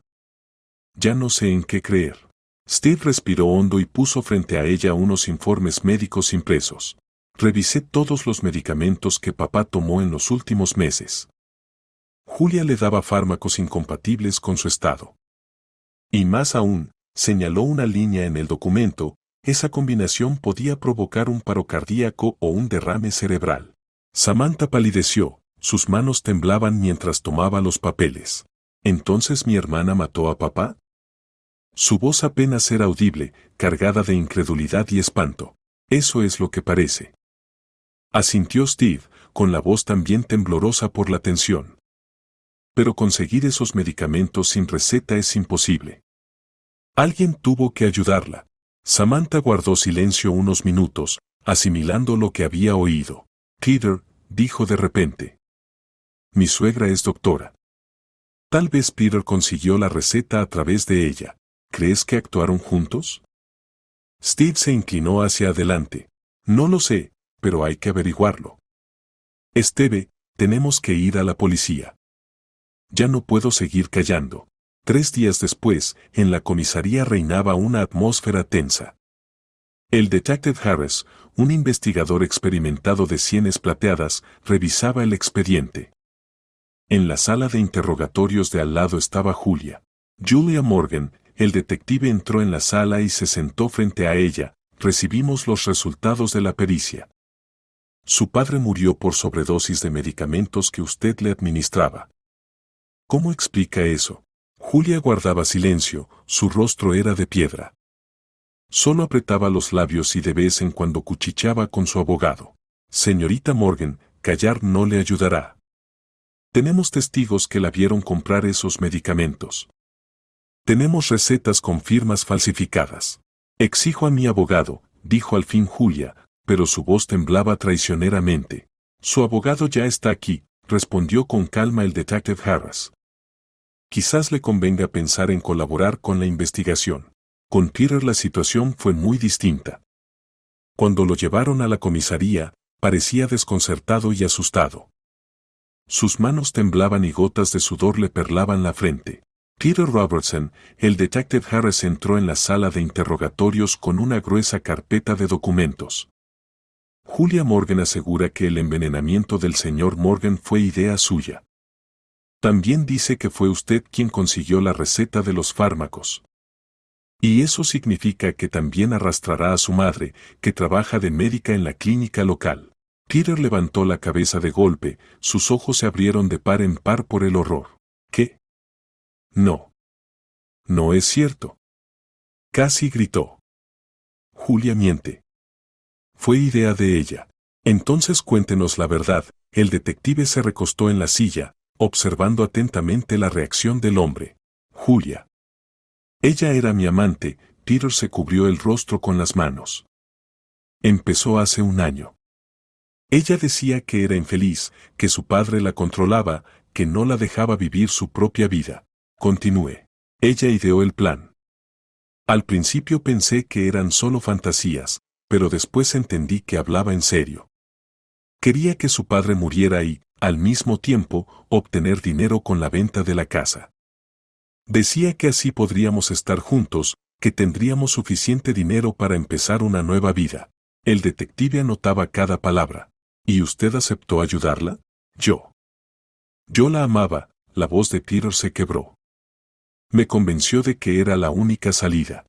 Ya no sé en qué creer. Steve respiró hondo y puso frente a ella unos informes médicos impresos. Revisé todos los medicamentos que papá tomó en los últimos meses. Julia le daba fármacos incompatibles con su estado. Y más aún, señaló una línea en el documento, esa combinación podía provocar un paro cardíaco o un derrame cerebral. Samantha palideció, sus manos temblaban mientras tomaba los papeles. ¿Entonces mi hermana mató a papá? Su voz apenas era audible, cargada de incredulidad y espanto. Eso es lo que parece. Asintió Steve, con la voz también temblorosa por la tensión. pero conseguir esos medicamentos sin receta es imposible. Alguien tuvo que ayudarla. Samantha guardó silencio unos minutos, asimilando lo que había oído. Peter, dijo de repente. Mi suegra es doctora. Tal vez Peter consiguió la receta a través de ella. ¿Crees que actuaron juntos? Steve se inclinó hacia adelante. No lo sé, pero hay que averiguarlo. Steve, tenemos que ir a la policía. Ya no puedo seguir callando. 3 días después, en la comisaría reinaba una atmósfera tensa. El detective Harris, un investigador experimentado de sienes plateadas, revisaba el expediente. En la sala de interrogatorios de al lado estaba Julia. Julia Morgan, el detective entró en la sala y se sentó frente a ella. Recibimos los resultados de la pericia. Su padre murió por sobredosis de medicamentos que usted le administraba. ¿Cómo explica eso? Julia guardaba silencio, su rostro era de piedra. Solo apretaba los labios y de vez en cuando cuchicheaba con su abogado. Señorita Morgan, callar no le ayudará. Tenemos testigos que la vieron comprar esos medicamentos. Tenemos recetas con firmas falsificadas. Exijo a mi abogado, dijo al fin Julia, pero su voz temblaba traicioneramente. Su abogado ya está aquí, respondió con calma el detective Harris. Quizás le convenga pensar en colaborar con la investigación. Con Peter la situación fue muy distinta. Cuando lo llevaron a la comisaría, parecía desconcertado y asustado. Sus manos temblaban y gotas de sudor le perlaban la frente. Peter Robertson, el detective Harris entró en la sala de interrogatorios con una gruesa carpeta de documentos. Julia Morgan asegura que el envenenamiento del señor Morgan fue idea suya. También dice que fue usted quien consiguió la receta de los fármacos. Y eso significa que también arrastrará a su madre, que trabaja de médica en la clínica local. Peter levantó la cabeza de golpe, sus ojos se abrieron de par en par por el horror. ¿Qué? No. No es cierto. Casi gritó. Julia miente. Fue idea de ella. Entonces cuéntenos la verdad. El detective se recostó en la silla, observando atentamente la reacción del hombre. Julia. Ella era mi amante. Peter se cubrió el rostro con las manos. Empezó hace 1 año. Ella decía que era infeliz, que su padre la controlaba, que no la dejaba vivir su propia vida. Continúe. Ella ideó el plan. Al principio pensé que eran solo fantasías, pero después entendí que hablaba en serio. Quería que su padre muriera y, al mismo tiempo, obtener dinero con la venta de la casa. Decía que así podríamos estar juntos, que tendríamos suficiente dinero para empezar una nueva vida. El detective anotaba cada palabra. ¿Y usted aceptó ayudarla? Yo. Yo la amaba. La voz de Peter se quebró. Me convenció de que era la única salida.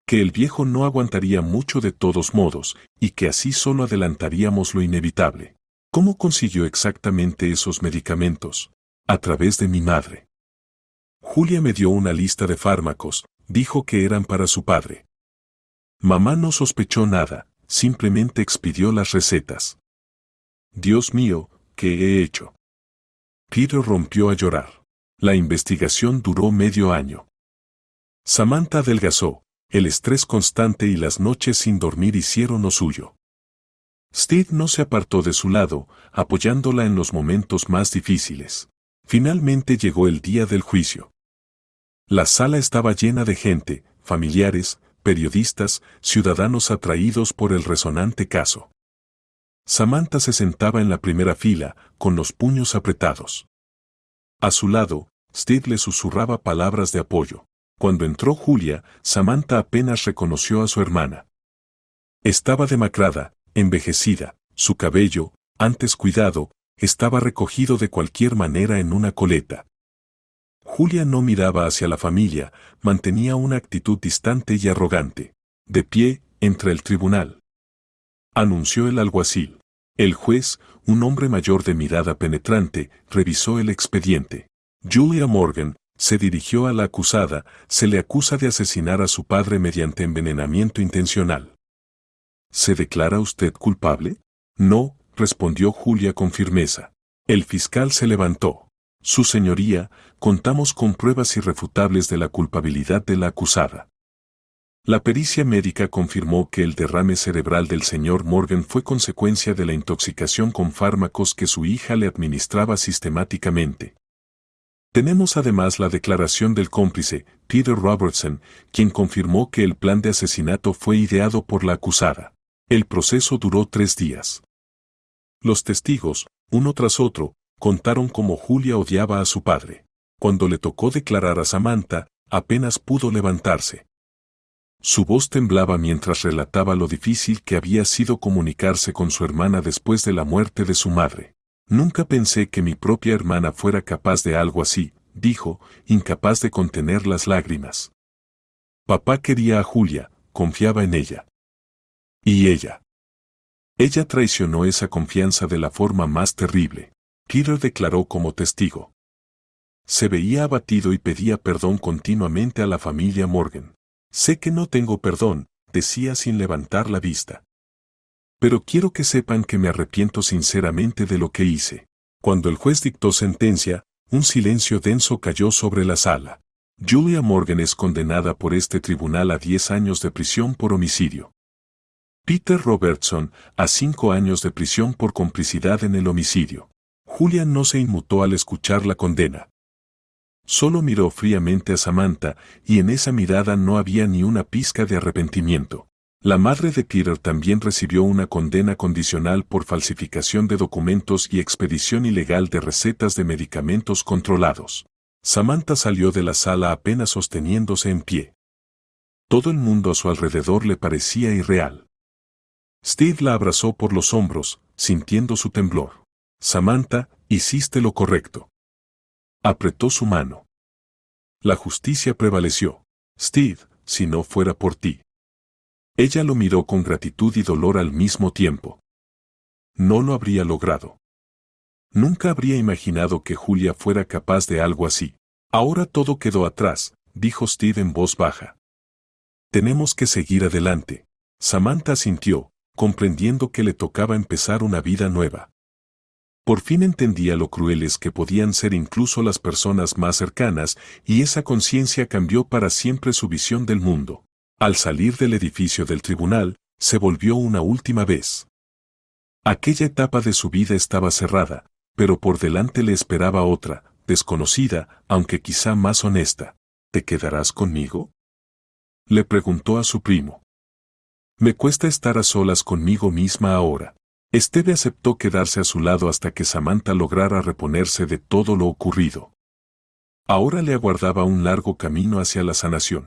Que el viejo no aguantaría mucho de todos modos, y que así solo adelantaríamos lo inevitable. ¿Cómo consiguió exactamente esos medicamentos? A través de mi madre. Julia me dio una lista de fármacos, dijo que eran para su padre. Mamá no sospechó nada, simplemente expidió las recetas. Dios mío, ¿qué he hecho? Peter rompió a llorar. La investigación duró medio año. Samantha adelgazó, el estrés constante y las noches sin dormir hicieron lo suyo. Steve no se apartó de su lado, apoyándola en los momentos más difíciles. Finalmente llegó el día del juicio. La sala estaba llena de gente, familiares, periodistas, ciudadanos atraídos por el resonante caso. Samantha se sentaba en la primera fila, con los puños apretados. A su lado, Steve le susurraba palabras de apoyo. Cuando entró Julia, Samantha apenas reconoció a su hermana. Estaba demacrada, envejecida, su cabello, antes cuidado, estaba recogido de cualquier manera en una coleta. Julia no miraba hacia la familia, mantenía una actitud distante y arrogante. De pie, entre el tribunal. Anunció el alguacil. El juez, un hombre mayor de mirada penetrante, revisó el expediente. Julia Morgan se dirigió a la acusada, se le acusa de asesinar a su padre mediante envenenamiento intencional. ¿Se declara usted culpable? No, respondió Julia con firmeza. El fiscal se levantó. Su señoría, contamos con pruebas irrefutables de la culpabilidad de la acusada. La pericia médica confirmó que el derrame cerebral del señor Morgan fue consecuencia de la intoxicación con fármacos que su hija le administraba sistemáticamente. Tenemos además la declaración del cómplice, Peter Robertson, quien confirmó que el plan de asesinato fue ideado por la acusada. El proceso duró 3 días. Los testigos, uno tras otro, contaron cómo Julia odiaba a su padre. Cuando le tocó declarar a Samantha, apenas pudo levantarse. Su voz temblaba mientras relataba lo difícil que había sido comunicarse con su hermana después de la muerte de su madre. Nunca pensé que mi propia hermana fuera capaz de algo así, dijo, incapaz de contener las lágrimas. Papá quería a Julia, confiaba en ella. ¿Y ella? Ella traicionó esa confianza de la forma más terrible. Peter declaró como testigo. Se veía abatido y pedía perdón continuamente a la familia Morgan. Sé que no tengo perdón, decía sin levantar la vista. Pero quiero que sepan que me arrepiento sinceramente de lo que hice. Cuando el juez dictó sentencia, un silencio denso cayó sobre la sala. Julia Morgan es condenada por este tribunal a 10 años de prisión por homicidio. Peter Robertson, a 5 años de prisión por complicidad en el homicidio. Julia no se inmutó al escuchar la condena. Solo miró fríamente a Samantha, y en esa mirada no había ni una pizca de arrepentimiento. La madre de Peter también recibió una condena condicional por falsificación de documentos y expedición ilegal de recetas de medicamentos controlados. Samantha salió de la sala apenas sosteniéndose en pie. Todo el mundo a su alrededor le parecía irreal. Steve la abrazó por los hombros, sintiendo su temblor. Samantha, hiciste lo correcto. Apretó su mano. La justicia prevaleció. Steve, si no fuera por ti. Ella lo miró con gratitud y dolor al mismo tiempo. No lo habría logrado. Nunca habría imaginado que Julia fuera capaz de algo así. Ahora todo quedó atrás, dijo Steve en voz baja. Tenemos que seguir adelante. Samantha asintió, comprendiendo que le tocaba empezar una vida nueva. Por fin entendía lo crueles que podían ser incluso las personas más cercanas, y esa conciencia cambió para siempre su visión del mundo. Al salir del edificio del tribunal, se volvió una última vez. Aquella etapa de su vida estaba cerrada, pero por delante le esperaba otra, desconocida, aunque quizá más honesta. ¿Te quedarás conmigo?, le preguntó a su primo. Me cuesta estar a solas conmigo misma ahora. Steve aceptó quedarse a su lado hasta que Samantha lograra reponerse de todo lo ocurrido. Ahora le aguardaba un largo camino hacia la sanación.